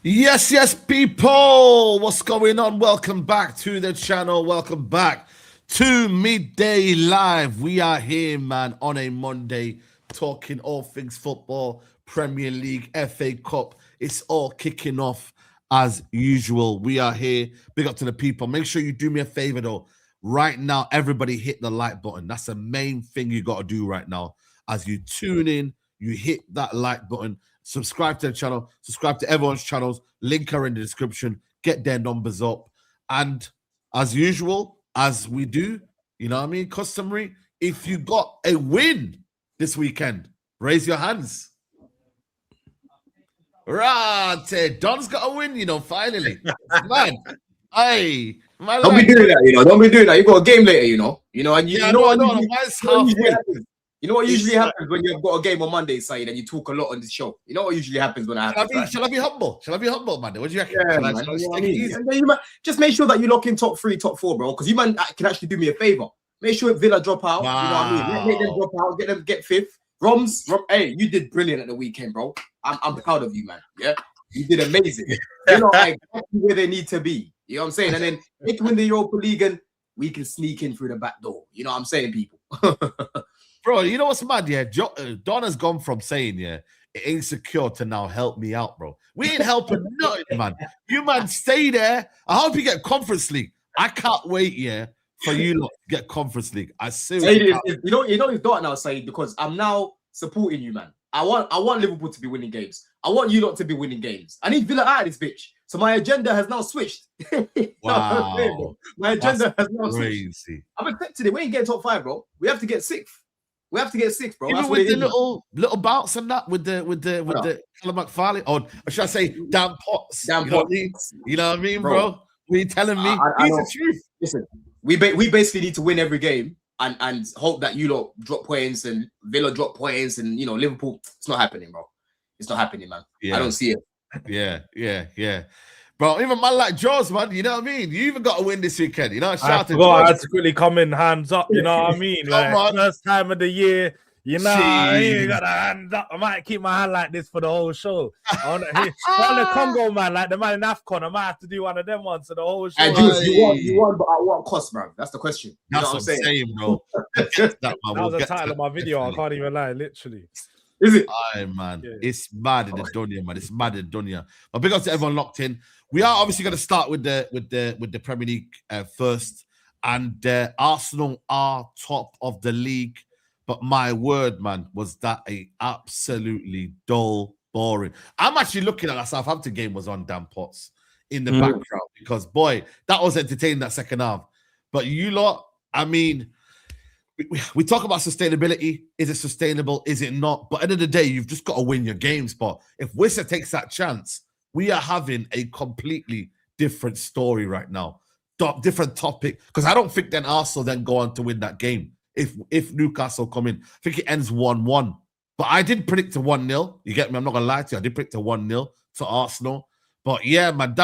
Yes, people. What's going on? Welcome back to the channel. Welcome back to Midday Live. We are here, man, on a Monday, talking all things football, Premier League, FA Cup. It's all kicking off as usual. We are here. Big up to the people. Make sure you do me a favor, though. Right now, everybody hit the like button. That's the main thing you got to do right now. As you tune in, you hit that like button. Subscribe to the channel, subscribe to everyone's channels, link are in the description, get their numbers up. And as usual, as we do, you know what I mean, customary, if you got a win this weekend, raise your hands. Right, Don's got a win, you know, finally. Man, hey, man, don't be doing that, you know. Don't be doing that. You got a game later, you know. And you know what? You know what usually happens when you've got a game on Monday, Saeed, and you talk a lot on the show. You know what usually happens when I happen. Shall I be humble? Shall I be humble, man? What do you reckon? Yeah, just make sure that you lock in top 3, top 4, bro. Because you man can actually do me a favor. Make sure Villa drop out. Wow. You know what I mean? Make them drop out. Get them get 5th. Roms, hey, you did brilliant at the weekend, bro. I'm proud of you, man. Yeah, you did amazing. You're not exactly where they need to be. You know what I'm saying? And then they can win the Europa League and we can sneak in through the back door. You know what I'm saying, people? Bro, you know what's mad? Yeah, Don has gone from saying, it ain't secure to now help me out, bro. We ain't helping nothing, man. You, man, stay there. I hope you get Conference League. I can't wait, for you to get Conference League. I seriously you know it's not now, Saeed, because I'm now supporting you, man. I want Liverpool to be winning games. I want you lot to be winning games. I need Villa out of this bitch. So my agenda has now switched. Wow. My agenda has now crazy. Switched. I'm expecting it. We ain't getting top 5, bro. We have to get 6th. We have to get 6th, bro. Even with the little bouts and that, with the Callum McFarlane, or should I say Dan Potts? Dan Potts. You know what I mean, bro? What are you telling me? He's the truth. Listen, we basically need to win every game and hope that you lot drop points and Villa drop points and Liverpool. It's not happening, bro. It's not happening, man. Yeah. I don't see it. Yeah. Bro, even man like Jaws, man, you know what I mean? You even got to win this weekend, you know? I had to quickly come in hands up, you know what I mean? Like, first time of the year, you know, I got a hand up. I might keep my hand like this for the whole show. On the Congo, man, like the man in AFCON, I might have to do one of them ones for the whole show. You won, but at what cost, bro? That's the question. That's what I'm saying, bro. that was the title of my video. I can't even lie, literally. Is it? Aye, man. Yeah. It's mad in the dunya, man. It's mad in the dunya. But big up to everyone locked in. We are obviously going to start with the Premier League first, and Arsenal are top of the league. But my word, man, was that a absolutely dull, boring. I'm actually looking at that Southampton game was on Dan Potts in the background because boy, that was entertaining that second half. But you lot, I mean. We talk about sustainability. Is it sustainable? Is it not? But at the end of the day, you've just got to win your games. But if Wissa takes that chance, we are having a completely different story right now. Different topic. Because I don't think then Arsenal then go on to win that game. If Newcastle come in, I think it ends 1-1. But I did predict a 1-0. You get me? I'm not going to lie to you. I did predict a 1-0 to Arsenal. But yeah, man.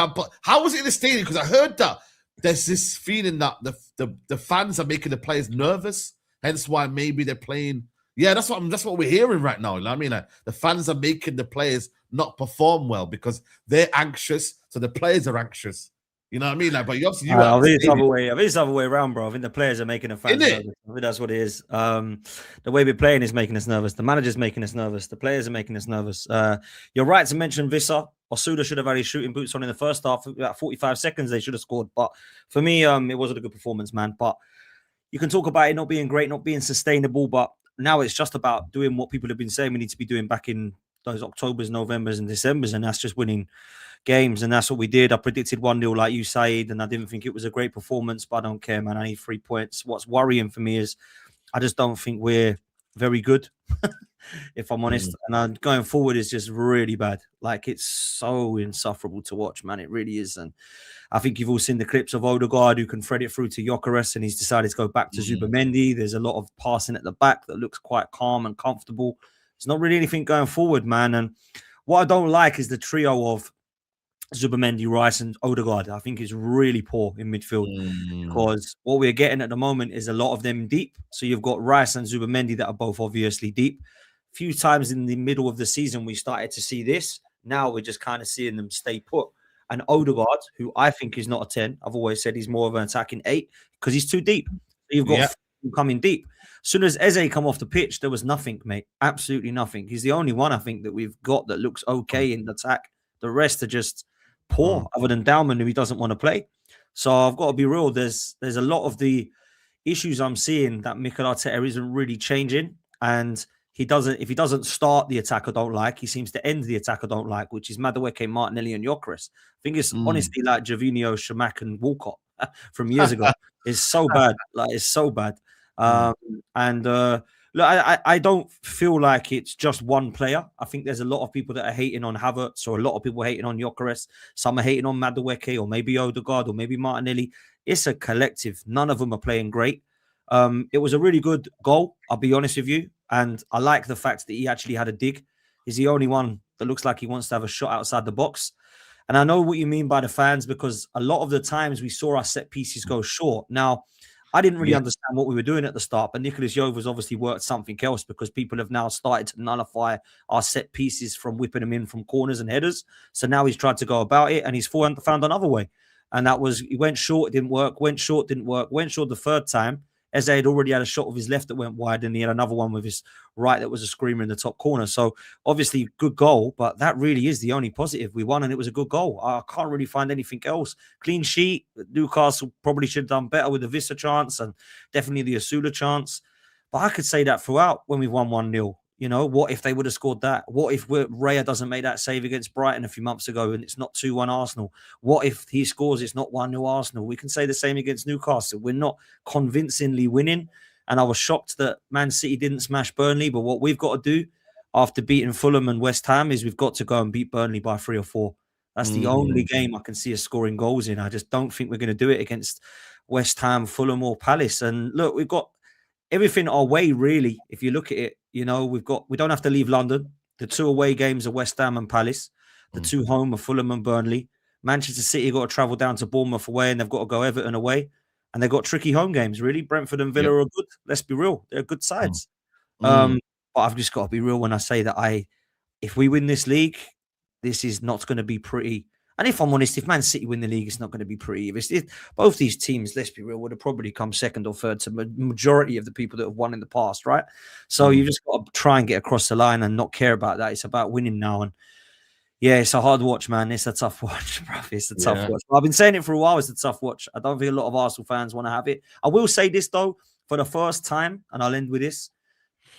How was it in the stadium? Because I heard that there's this feeling that the fans are making the players nervous. Hence why maybe they're playing. Yeah, that's what we're hearing right now. You know what I mean? Like, the fans are making the players not perform well because they're anxious, so the players are anxious. You know what I mean? Like, but you obviously I think it's the other way around, bro. I think the players are making the fans nervous. I think that's what it is. The way we're playing is making us nervous. The manager's making us nervous. The players are making us nervous. You're right to mention Wissa. Osuda should have had his shooting boots on in the first half. About 45 seconds, they should have scored. But for me, it wasn't a good performance, man. But you can talk about it not being great, not being sustainable, but now it's just about doing what people have been saying we need to be doing back in those Octobers, Novembers, and Decembers, and that's just winning games, and that's what we did. I predicted 1-0 like you, Saeed, and I didn't think it was a great performance, but I don't care, man. I need 3 points. What's worrying for me is I just don't think we're very good, if I'm honest, and going forward is just really bad. Like, it's so insufferable to watch, man. It really is, and I think you've all seen the clips of Odegaard who can thread it through to Gyokeres, and he's decided to go back to Zubamendi. There's a lot of passing at the back that looks quite calm and comfortable. There's not really anything going forward, man. And what I don't like is the trio of Zubamendi, Rice, and Odegaard. I think it's really poor in midfield because what we're getting at the moment is a lot of them deep. So you've got Rice and Zubamendi that are both obviously deep. A few times in the middle of the season, we started to see this. Now we're just kind of seeing them stay put. And Odegaard, who I think is not a 10, I've always said he's more of an attacking 8 because he's too deep. You've got coming deep. As soon as Eze come off the pitch, there was nothing, mate. Absolutely nothing. He's the only one I think that we've got that looks okay in the attack. The rest are just poor, other than Dauman, who he doesn't want to play. So I've got to be real. There's a lot of the issues I'm seeing that Mikel Arteta isn't really changing, and if he doesn't start the attack I don't like, he seems to end the attack I don't like, which is Madueke, Martinelli, and Gyokeres. I think it's honestly like Gervinho, Shamak, and Walcott from years ago. It's so bad. Like, it's so bad. Look, I don't feel like it's just one player. I think there's a lot of people that are hating on Havertz, or a lot of people hating on Gyokeres. Some are hating on Madueke, or maybe Odegaard, or maybe Martinelli. It's a collective. None of them are playing great. It was a really good goal, I'll be honest with you. And I like the fact that he actually had a dig. He's the only one that looks like he wants to have a shot outside the box. And I know what you mean by the fans, because a lot of the times we saw our set pieces go short. Now, I didn't really understand what we were doing at the start, but Nicholas Jover's obviously worked something else, because people have now started to nullify our set pieces from whipping them in from corners and headers. So now he's tried to go about it, and he's found another way. And that was, he went short, it didn't work, went short, didn't work, went short the third time. Eze had already had a shot with his left that went wide, and he had another one with his right that was a screamer in the top corner. So obviously good goal, but that really is the only positive. We won and it was a good goal. I can't really find anything else. Clean sheet. Newcastle probably should have done better with the Vissa chance and definitely the Asula chance. But I could say that throughout when we won 1-0. You know, what if they would have scored that? What if Raya doesn't make that save against Brighton a few months ago and it's not 2-1 Arsenal? What if he scores, it's not 1-0 Arsenal? We can say the same against Newcastle. We're not convincingly winning. And I was shocked that Man City didn't smash Burnley. But what we've got to do after beating Fulham and West Ham is we've got to go and beat Burnley by 3 or 4. That's the only game I can see us scoring goals in. I just don't think we're going to do it against West Ham, Fulham, or Palace. And look, we've got everything our way, really. If you look at it, you know, we don't have to leave London. The 2 away games are West Ham and Palace. The 2 home are Fulham and Burnley. Manchester City got to travel down to Bournemouth away, and they've got to go Everton away. And they've got tricky home games, really. Brentford and Villa are good. Let's be real. They're good sides. But I've just got to be real when I say that if we win this league, this is not going to be pretty. And if I'm honest, if Man City win the league, it's not going to be pretty. Both these teams, let's be real, would have probably come second or third to the majority of the people that have won in the past, right? So you just got to try and get across the line and not care about that. It's about winning now. And yeah, it's a hard watch, man. It's a tough watch, bro. It's a tough watch. I've been saying it for a while. It's a tough watch. I don't think a lot of Arsenal fans want to have it. I will say this, though, for the first time, and I'll end with this,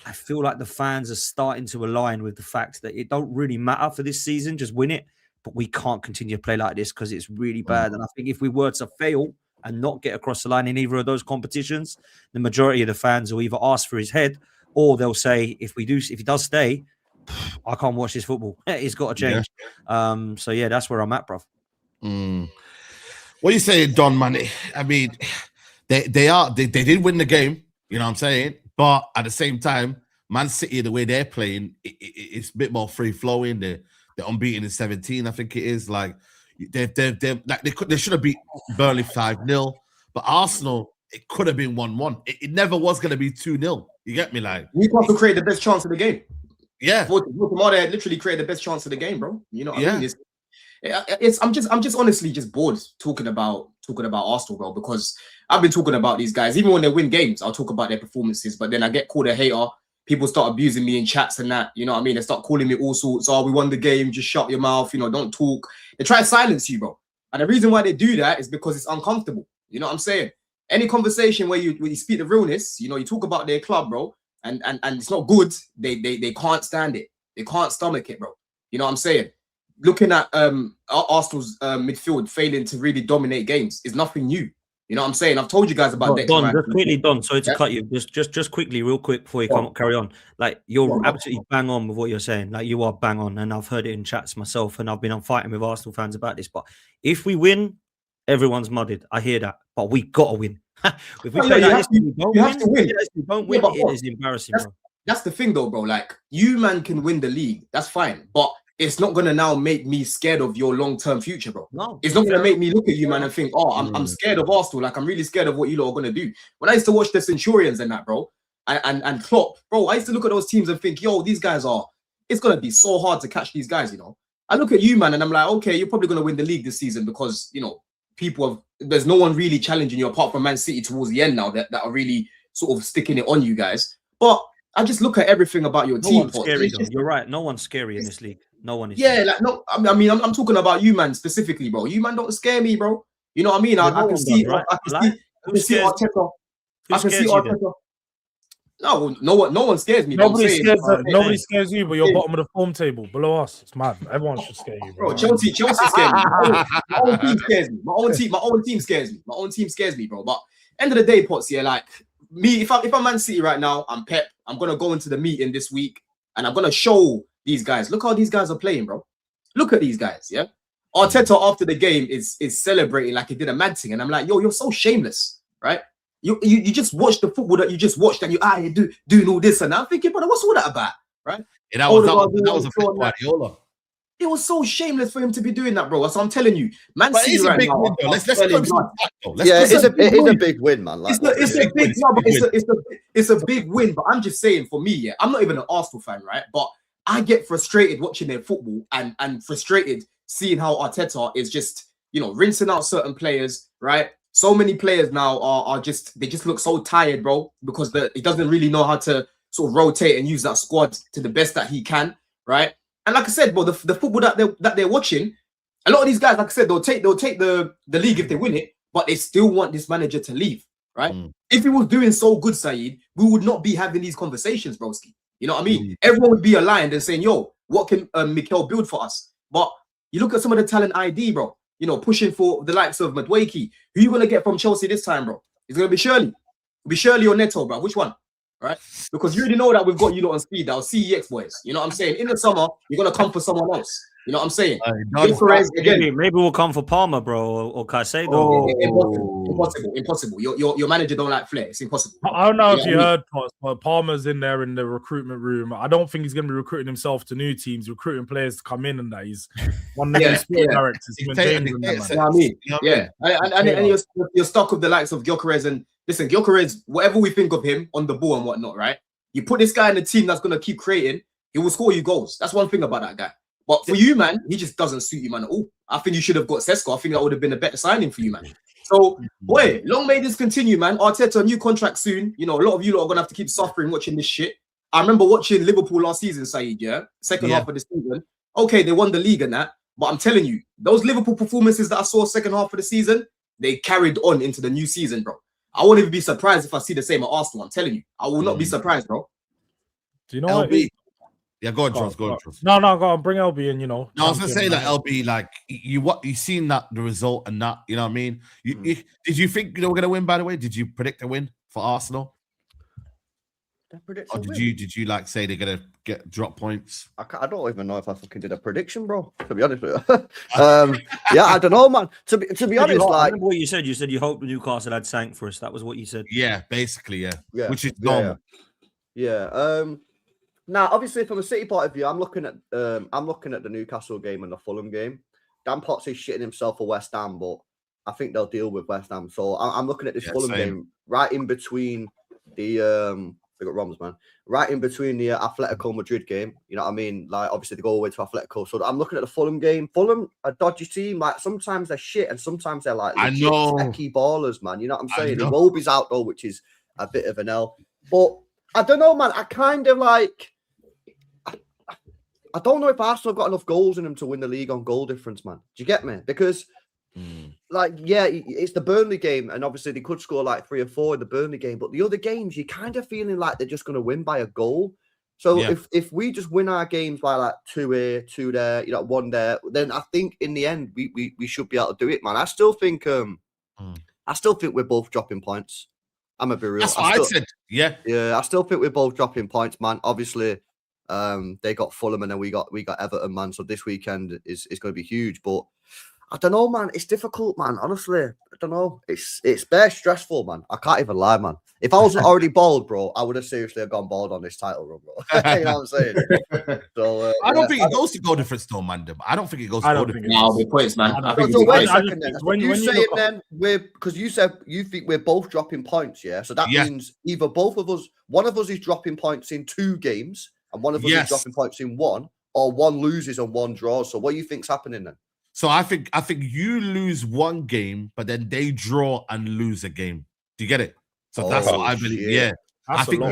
I feel like the fans are starting to align with the fact that it don't really matter for this season. Just win it. But we can't continue to play like this because it's really bad. And I think if we were to fail and not get across the line in either of those competitions, the majority of the fans will either ask for his head, or they'll say, if he does stay, I can't watch this football. It's got to change. So yeah, that's where I'm at, bro. What are you saying, Don Money? I mean, they did win the game, you know what I'm saying? But at the same time, Man City, the way they're playing, it's a bit more free flowing. They're unbeaten in 17, I think it is. Like they should have beat Burnley 5-0, but Arsenal, it could have been 1-1. It never was going to be 2-0. You get me? Like Newcastle created the best chance of the game. Yeah, Tomorrow had literally created the best chance of the game, bro. You know what I mean? I'm just honestly just bored talking about Arsenal, bro, because I've been talking about these guys. Even when they win games, I'll talk about their performances, but then I get called a hater. People start abusing me in chats and that, you know what I mean? They start calling me all sorts. Oh, we won the game, just shut your mouth, you know, don't talk. They try to silence you, bro. And the reason why they do that is because it's uncomfortable. You know what I'm saying? Any conversation where you speak the realness, you know, you talk about their club, bro, and it's not good, they can't stand it. They can't stomach it, bro. You know what I'm saying? Looking at Arsenal's midfield failing to really dominate games is nothing new. You know what I'm saying? I've told you guys about that. Don, just quickly, Don, sorry to cut you. Just quickly, real quick, before you carry on. Like, you're absolutely bang on with what you're saying. Like, you are bang on. And I've heard it in chats myself, and I've been on fighting with Arsenal fans about this. But if we win, everyone's mudded. I hear that. But we got to win. If we play like this, we don't win. It is embarrassing, bro. That's the thing, though, bro. Like, you, man, can win the league. That's fine. But it's not gonna now make me scared of your long-term future, bro. No, it's not gonna make me look at you, man, and think, oh, I'm scared of Arsenal. Like, I'm really scared of what you lot are gonna do. When I used to watch the Centurions and that, bro, and Klopp, bro, I used to look at those teams and think, yo, these guys it's gonna be so hard to catch these guys, you know. I look at you, man, and I'm like, okay, you're probably going to win the league this season because, there's no one really challenging you apart from Man City towards the end now that are really sort of sticking it on you guys. But I just look at everything about your team. Scary, you're right. No one's scary in this league. No one is. Yeah, like no. I mean, I'm talking about you, man, specifically, bro. You, man, don't scare me, bro. You know what I mean? I can see. I can see Arteta. I can see Arteta. No one scares me. Nobody scares you, but you're bottom of the form table below us. It's mad. Everyone should scare you, bro. Chelsea scares me. My own team scares me. My own team scares me. My own team scares me, bro. But end of the day, Potts, yeah, like me, if I'm Man City right now, I'm Pep. I'm gonna go into the meeting this week and I'm gonna show these guys. Look how these guys are playing, bro. Look at these guys, yeah. Arteta after the game is celebrating like he did a mad thing, and I'm like, yo, you're so shameless, right? You just watch the football that you just watched and you doing all this and that. I'm thinking, brother, what's all that about, right? Yeah, that was a bit Guardiola. It was so shameless for him to be doing that, bro. So I'm telling you, Man City right now. Let's go. It is a big win, man. Like, it's a big win. But I'm just saying, for me, yeah, I'm not even an Arsenal fan, right? But I get frustrated watching their football and frustrated seeing how Arteta is just, rinsing out certain players, right? So many players now are just look so tired, bro, because he doesn't really know how to sort of rotate and use that squad to the best that he can, right? And like I said, bro, the football that they're watching, a lot of these guys, like I said, they'll take the league if they win it, but they still want this manager to leave, right? If he was doing so good, Saeed, we would not be having these conversations, broski. You know what I mean? Everyone would be aligned and saying, yo, what can Mikel build for us? But you look at some of the talent ID, bro, pushing for the likes of Madueke. Who you going to get from Chelsea this time, bro? It's going to be Shirley. It'll be Shirley or Neto, bro. Which one? Right? Because you already know that we've got you lot on speed. Our CEX boys. You know what I'm saying? In the summer, you're going to come for someone else. You know what I'm saying? Maybe we'll come for Palmer, bro, or Caicedo. Impossible. Your manager don't like flair. It's impossible. I don't know if you heard, but Palmer's in there in the recruitment room. I don't think he's going to be recruiting himself to new teams, recruiting players to come in and that. He's one of the sport directors. And you're stuck with the likes of Gyokeres. And listen, Gyokeres, whatever we think of him on the ball and whatnot, right? You put this guy in a team that's going to keep creating, he will score you goals. That's one thing about that guy. But for you, man, he just doesn't suit you, man, at all. I think you should have got Sesko. I think that would have been a better signing for you, man. So, boy, long may this continue, man. Arteta, new contract soon. A lot of you lot are going to have to keep suffering watching this shit. I remember watching Liverpool last season, Saeed, second half of the season. Okay, they won the league and that. But I'm telling you, those Liverpool performances that I saw second half of the season, they carried on into the new season, bro. I won't even be surprised if I see the same at Arsenal. I'm telling you. I will not be surprised, bro. Do you know what? Yeah, go on, Charles. No, go on. Bring LB in, No, I was gonna say that LB, like you seen that the result and that, you know what I mean? Did you think we're gonna win? By the way, did you predict a win for Arsenal? Or did you like say they're gonna drop points? I don't even know if I fucking did a prediction, bro. To be honest with you, yeah, I don't know, man. To be honest, I remember what you said. You said you hoped Newcastle had sank for us. That was what you said. Yeah, basically, yeah. Which is normal. Yeah. Now, obviously, from a City point of view, I'm looking at the Newcastle game and the Fulham game. Dan Potts is shitting himself for West Ham, but I think they'll deal with West Ham. So I'm looking at this Fulham game right in between the they got Roms, man. Right in between the Atletico Madrid game. You know what I mean? Like, obviously, they go away to Atletico. So I'm looking at the Fulham game. Fulham, a dodgy team. Like, sometimes they're shit and sometimes they're like techie ballers, man. You know what I'm saying? The Wolby's out, though, which is a bit of an L. But I don't know, man. I kind of like... I don't know if Arsenal got enough goals in them to win the league on goal difference, man. Do you get me? Because, it's the Burnley game, and obviously they could score like 3 or 4 in the Burnley game, but the other games, you're kind of feeling like they're just going to win by a goal. So if we just win our games by like 2 here, 2 there, 1 there, then I think in the end we should be able to do it, man. I still think we're both dropping points. I'm gonna be real. That's what I said. Yeah. I still think we're both dropping points, man. Obviously. They got Fulham and then we got Everton, man. So this weekend is going to be huge. But I don't know, man. It's difficult, man. Honestly, I don't know. It's very stressful, man. I can't even lie, man. If I wasn't already bald, bro, I would have seriously gone bald on this title run, bro. You know what I'm saying? So I don't think it goes to goal difference, though, man. I don't think it goes to goal difference. No, the points, man. When you say it, then because you said you think we're both dropping points, yeah. So that means either both of us, one of us is dropping points in 2 games. And one of us is dropping points in 1, or one loses and one draws. So what do you think's happening then? So I think you lose one game, but then they draw and lose a game. Do you get it? So that's what I believe. Shit. Yeah, I think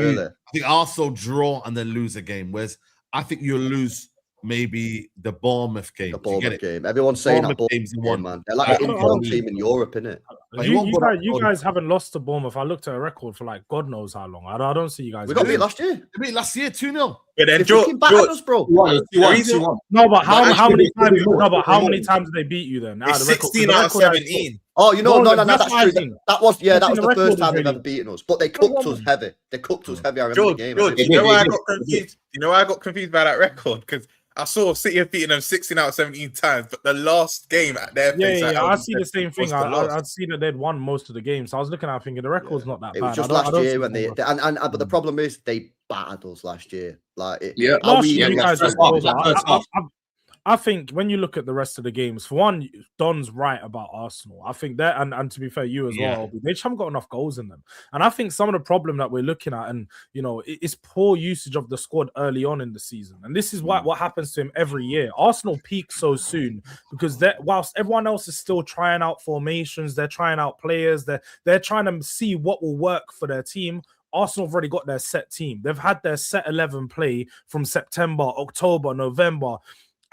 Arsenal draw and then lose a game. Whereas I think you'll lose maybe the Bournemouth game. The Bournemouth game. Everyone's saying that Bournemouth game, man. They're like an informed team in Europe, innit? You guys haven't lost to Bournemouth. I looked at a record for like God knows how long. I don't see you guys. We got beat last year. We beat last year 2-0. Yeah, then George, us, bro. No, but how many times? No, but how many times did they beat you then? 16 out of 17. Oh, no, that's true. That was the first time they've ever beaten us. But they cooked us heavy. They cooked us heavy. I remember the game. George, you know why I got confused? You know why I got confused by that record? Because I saw City have beaten them 16 out of 17 times, but the last game at their place, I see the same thing. I'd see that they'd won most of the games. So I was looking at thinking the record's not that bad. It was just last year when but the problem is they battered us last year. I think when you look at the rest of the games, for one, Don's right about Arsenal. I think that, and to be fair, you as well, they just haven't got enough goals in them. And I think some of the problem that we're looking at, and it's poor usage of the squad early on in the season. And this is what happens to him every year. Arsenal peak so soon because whilst everyone else is still trying out formations, they're trying out players, they're trying to see what will work for their team. Arsenal have already got their set team. They've had their set 11 play from September, October, November.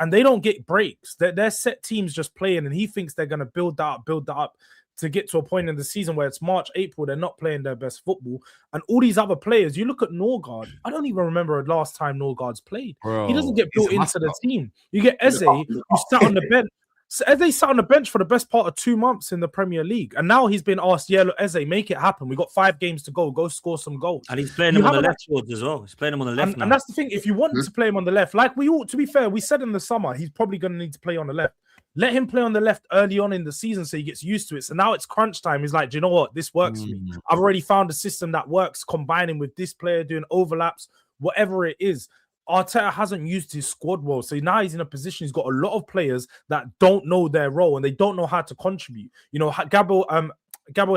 And they don't get breaks. They're set teams just playing, and he thinks they're going to build that up to get to a point in the season where it's March, April, they're not playing their best football. And all these other players, you look at Norgard, I don't even remember the last time Norgard's played. Bro, he doesn't get built into the team. You get Eze, who sat on the bench. So Eze sat on the bench for the best part of 2 months in the Premier League. And now he's been asked, look, Eze, make it happen. We got 5 games to go score some goals. And he's playing him on the left towards as well. He's playing him on the left now. And that's the thing. If you wanted to play him on the left, like to be fair, we said in the summer, he's probably going to need to play on the left. Let him play on the left early on in the season so he gets used to it. So now it's crunch time. He's like, do you know what? This works for me. I've already found a system that works, combining with this player, doing overlaps, whatever it is. Arteta hasn't used his squad well. So now he's in a position, he's got a lot of players that don't know their role and they don't know how to contribute. Gabriel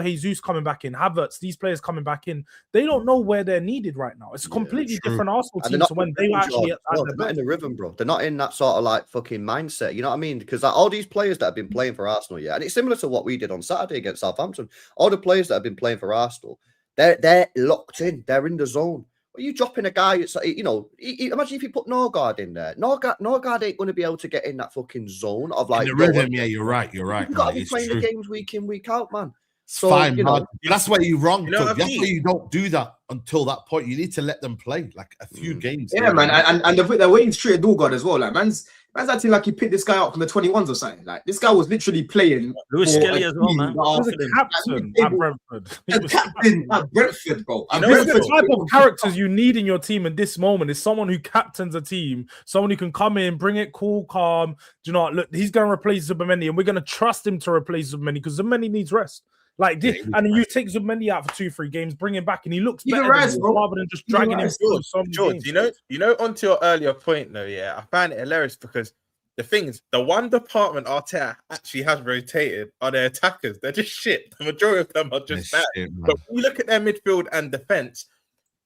Jesus coming back in, Havertz, these players coming back in, they don't know where they're needed right now. It's a completely different Arsenal team to when they were actually they're not in the rhythm, bro. They're not in that sort of like fucking mindset. You know what I mean? Because all these players that have been playing for Arsenal, and it's similar to what we did on Saturday against Southampton. All the players that have been playing for Arsenal, they're locked in. They're in the zone. Are you dropping a guy? It's imagine if you put Norgard in there. Norgard ain't going to be able to get in that fucking zone of like. In the rhythm, you're right. You've got to be playing the games week in, week out, man. So, fine, that's why you're wrong. That's why you don't do that until that point. You need to let them play like a few games. Yeah, man. And the way he's treated Norgard as well, like man's acting like he picked this guy up from the 21s or something. Like this guy was literally playing. Lewis Skelly as well, man. He was a captain at Brentford. Captain at Brentford, bro. The type of characters you need in your team in this moment is someone who captains a team, someone who can come in, bring it cool, calm. Do you know what? Look, he's going to replace Zubimendi, and we're going to trust him to replace Zubimendi because Zubimendi needs rest. Like this, and you take Zubimendi out for 2-3 games, bring him back, and he looks better rather than just dragging him through. George, you know, onto your earlier point though, I find it hilarious because the thing is, the one department Arteta actually has rotated are their attackers. They're just shit. The majority of them are just bad. But when you look at their midfield and defense,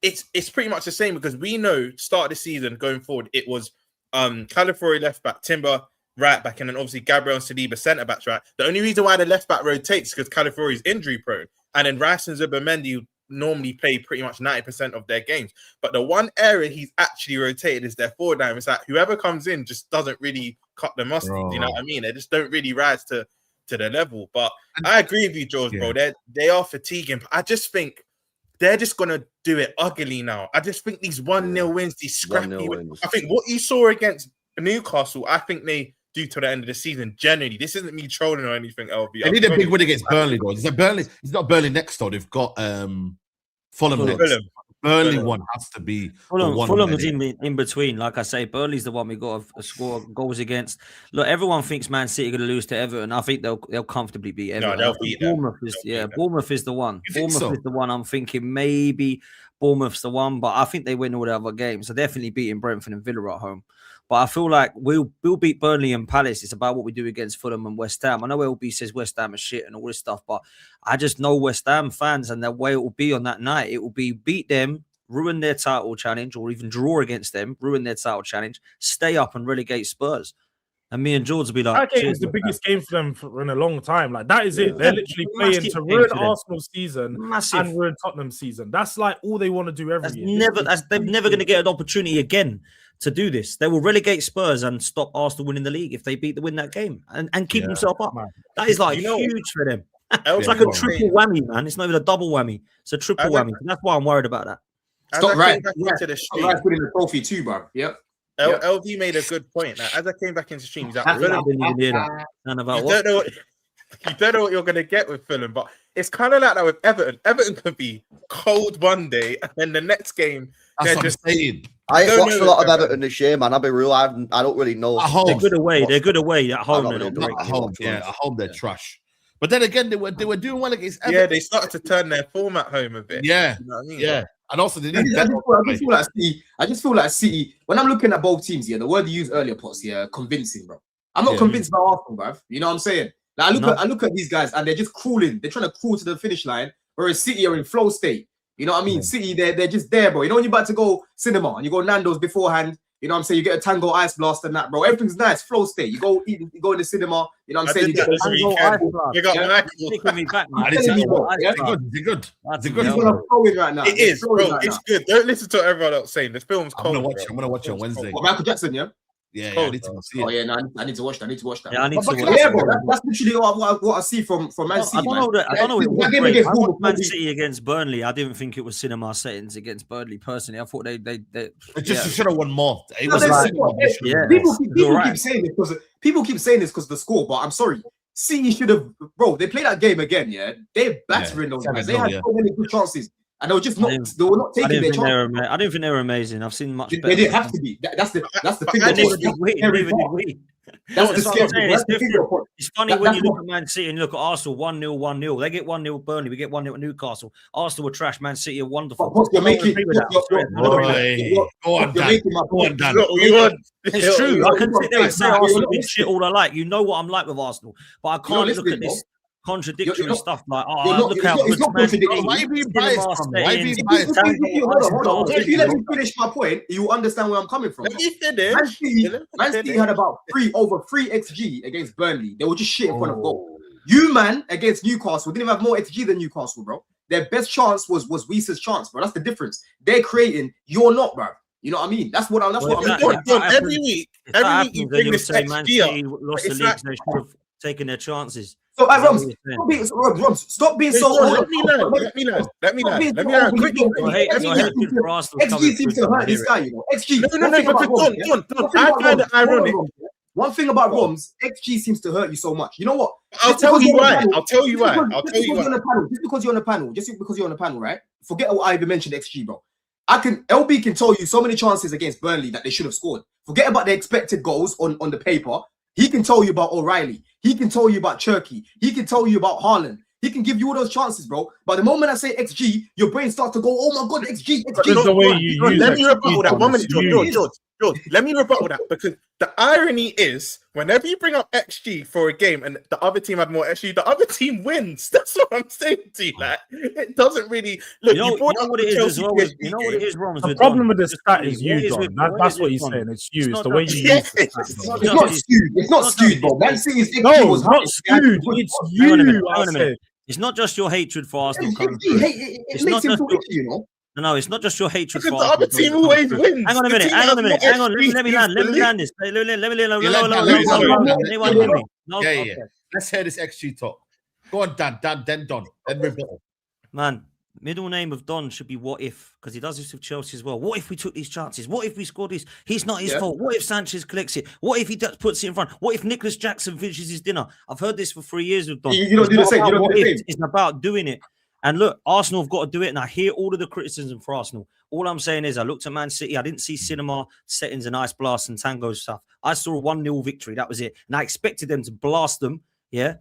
it's pretty much the same because we know start of the season going forward, it was Calafiori left back, Timber right back, and then obviously Gabriel and Saliba centre backs, right? The only reason why the left back rotates is because Calafiori is injury prone, and then Rice and Zubimendi normally play pretty much 90% of their games. But the one area he's actually rotated is their forward line. It's like whoever comes in just doesn't really cut the mustard. You know what I mean? They just don't really rise to the level. But I agree with you, George, bro. They are fatiguing. But I just think they're just gonna do it ugly now. I just think these 1-0 wins, these scrappy wins. I think what you saw against Newcastle, I think they do to the end of the season. Generally, this isn't me trolling or anything. LB, they need a big win against Burnley, though. Is it Burnley? It's not Burnley next, though. They've got Fulham next. Burnley one has to be Fulham is in between. Like I say, Burnley's the one we got to score goals against. Look, everyone thinks Man City are going to lose to Everton. I think they'll comfortably beat Everton. No, they'll beat Bournemouth is the one. Bournemouth is the one. I'm thinking maybe Bournemouth's the one, but I think they win all the other games. They're definitely beating Brentford and Villa at home. But I feel like we'll beat Burnley and Palace. It's about what we do against Fulham and West Ham. I know LB says West Ham is shit and all this stuff, but I just know West Ham fans and the way it will be on that night. It will be beat them, ruin their title challenge, or even draw against them, ruin their title challenge, stay up and relegate Spurs. And me and George will be like, that game is the biggest game for them in a long time. Like, that is it. They're literally playing to ruin Arsenal's season and ruin Tottenham's season. That's like all they want to do every year. They're never going to get an opportunity again to do this. They will relegate Spurs and stop Arsenal winning the league if they win that game and keep themselves up. Man. That is like huge for them. It's like a triple whammy, man. It's not even a double whammy. It's a triple whammy. That's why I'm worried about that. Stop right into the stream. Stop winning the trophy too, bro. Yep. LV made a good point. Like, as I came back into stream, he's like, you don't know what you're gonna get with Fulham, but it's kind of like that with Everton. Everton could be cold one day, and then the next game they're just saying. I ain't watched a lot of Everton this year, man. I'll be real. I don't really know. They're good away. They're good away at home. At home they're trash. But then again, they were doing well against Everton. Yeah, they started to turn their form at home a bit. Yeah, you know what I mean? Yeah. And also, they need I just feel like City, when I'm looking at both teams here, the word you used earlier, Potts, convincing, bro. I'm not convinced by Arsenal, bro. You know what I'm saying? Like, I look at these guys and they're just crawling. They're trying to crawl to the finish line, whereas City are in flow state. You know what I mean? City, they're just there, bro. You know when you're about to go cinema and you go Nando's beforehand, you know what I'm saying? You get a Tango Ice Blast and that, bro. Everything's nice, flow state. You go eat, you go in the cinema, you know what I'm saying? You get Tango Ice Blast. You got taking me back, man. They're good. It's flowing right now. It is, bro. It's good. Don't listen to what everyone else saying. The film's cold. I'm gonna watch it on Wednesday. Michael Jackson, yeah? Yeah, I need to see it. Oh yeah, no, I need to watch that. Yeah, I need to watch that. Yeah, bro, that's literally what I see from Man City. I don't know. It was great. I watched Man City against Burnley. I didn't think it was cinema settings against Burnley. Personally, I thought they should have won more. It was people keep saying this because of the score, but I'm sorry. City should have, bro. They played that game again. Yeah, they're battering those guys. They had so many good chances. And they were just not. They were not taking their chance. I didn't think they were amazing. I've seen much better. They didn't have to be. That's the thing. That's the scary. It's funny when you look at Man City and you look at Arsenal 1-0, 1-0. They get 1-0 Burnley. We get 1-0 Newcastle. Arsenal were trash. Man City are wonderful. You're making. Go on, Dan. It's true. I can sit there and say Arsenal did shit all I like. You know what I'm like with Arsenal, but I can't look at this contradictory stuff like, look how good Man City. Why are you being biased? If you let me finish my point, you understand where I'm coming from. Man City had about over 3 XG against Burnley. They were just shit in front of goal. You, man, against Newcastle didn't even have more XG than Newcastle, bro. Their best chance was Wies's chance, bro. That's the difference. They're creating, you're not, bro. You know what I mean? That's what I'm doing. Every week you bring this XG up. Lost the league, they should have taken their chances. So, Roms, stop being so. Let me learn. Quickly. XG seems to hurt this guy, you know. XG. No. I find it ironic. One thing about Roms, XG seems to hurt you so much. You know what? I'll tell you why. Just because you're on the panel, right? Forget what I even mentioned XG, bro. LB can tell you so many chances against Burnley that they should have scored. Forget about the expected goals on the paper. He can tell you about O'Reilly. He can tell you about Cherky. He can tell you about Haaland. He can give you all those chances, bro. But the moment I say XG, your brain starts to go, oh my God, XG. Let me rebuttal that. 1 minute, George. Let me rebuttal that, because the irony is, whenever you bring up XG for a game and the other team had more XG, the other team wins. That's what I'm saying to you. Like, it doesn't really look. You know what it is as well. You know what it is, Ron. The problem with the stat is you, John. That's what he's saying. It's you. It's the way you use it. It's not skewed, bro. Man City's XG was not skewed. It's you. It's not just your hatred for Arsenal. It makes him feel itchy, you know. No, it's not just your hatred for Arsenal. The other team always wins. Hang on a minute. Hang on. Let me land this. Yeah. Let's hear this XG talk. Go on, Dan. Then Don. Then rebuttal. Man, middle name of Don should be what if, because he does this with Chelsea as well. What if we took these chances? What if we scored this? He's not his fault. What if Sanchez collects it? What if he puts it in front? What if Nicholas Jackson finishes his dinner? I've heard this for 3 years with Don. You don't do the same. It's about doing it. And look, Arsenal have got to do it. And I hear all of the criticism for Arsenal. All I'm saying is I looked at Man City. I didn't see cinema settings and ice blasts and tango stuff. I saw a 1-0 victory. That was it. And I expected them to blast them. 3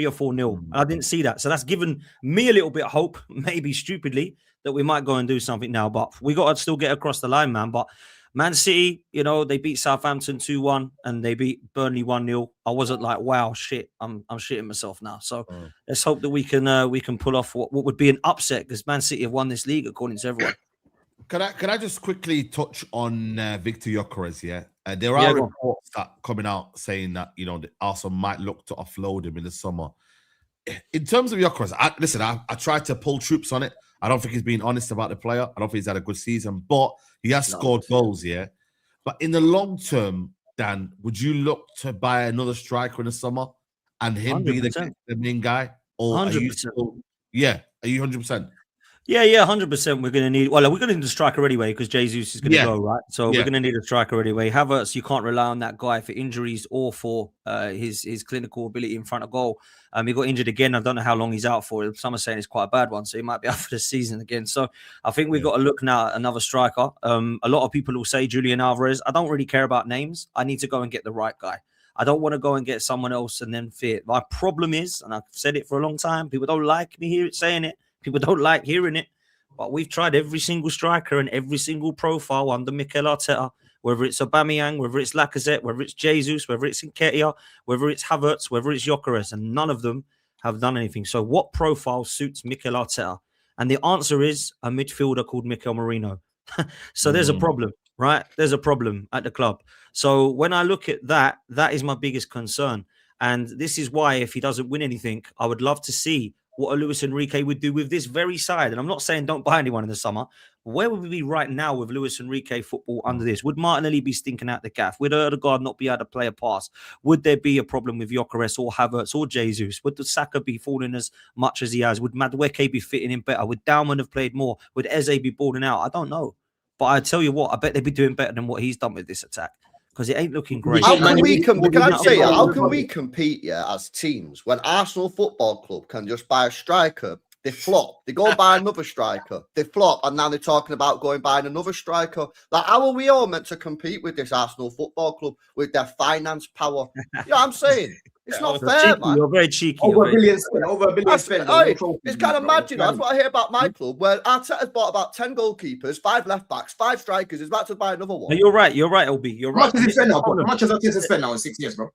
or 4-0. And I didn't see that. So that's given me a little bit of hope, maybe stupidly, that we might go and do something now. But we got to still get across the line, man. But Man City, they beat Southampton 2-1 and they beat Burnley 1-0. I wasn't like, wow, shit, I'm shitting myself now. So let's hope that we can pull off what would be an upset, because Man City have won this league according to everyone. Can I just quickly touch on Victor Gyokeres? Yeah, there are reports that coming out saying that the Arsenal might look to offload him in the summer. In terms of Gyokeres, I tried to pull troops on it. I don't think he's being honest about the player. I don't think he's had a good season, but he has scored goals. Yeah, but in the long term, Dan, would you look to buy another striker in the summer and him 100%. Be the main guy? Or 100%. Are you 100%? Yeah, 100%. We're going to need. Well, we're going to need a striker anyway because Jesus is going to go, right? So we're going to need a striker anyway. Havertz, you can't rely on that guy for injuries or for his clinical ability in front of goal. He got injured again. I don't know how long he's out for. Some are saying it's quite a bad one, so he might be out for the season again. So I think we've got to look now at another striker. A lot of people will say Julian Alvarez. I don't really care about names. I need to go and get the right guy. I don't want to go and get someone else and then fear. My problem is, and I've said it for a long time, people don't like me saying it. People don't like hearing it, but we've tried every single striker and every single profile under Mikel Arteta, whether it's Aubameyang, whether it's Lacazette, whether it's Jesus, whether it's Enquiries, whether it's Havertz, whether it's Gyokeres, and none of them have done anything. So what profile suits Mikel Arteta? And the answer is a midfielder called Mikel Merino. So there's a problem, right? There's a problem at the club. So when I look at that, that is my biggest concern. And this is why if he doesn't win anything, I would love to see what a Luis Enrique would do with this very side. And I'm not saying don't buy anyone in the summer. Where would we be right now with Luis Enrique football under this? Would Martinelli be stinking out the gaff? Would Odegaard not be able to play a pass? Would there be a problem with Gyokeres or Havertz or Jesus? Would the Saka be falling as much as he has? Would Madueke be fitting in better? Would Dalman have played more? Would Eze be balling out? I don't know. But I tell you what, I bet they'd be doing better than what he's done with this attack. Because it ain't looking great. How can we compete as teams when Arsenal Football Club can just buy a striker, they flop, they go buy another striker, they flop, and now they're talking about going buying another striker? Like, how are we all meant to compete with this Arsenal Football Club with their finance power? You know what I'm saying? It's not fair, cheeky, man. You're very cheeky. Over a billion spend. It's kind of mad, That's what I hear about my club, where Arteta's bought about 10 goalkeepers, 5 left-backs, 5 strikers. He's about to buy another one. No, you're right, LB. You're right. How much has he spent now, bro? How much has Arteta spent now in 6 years, bro?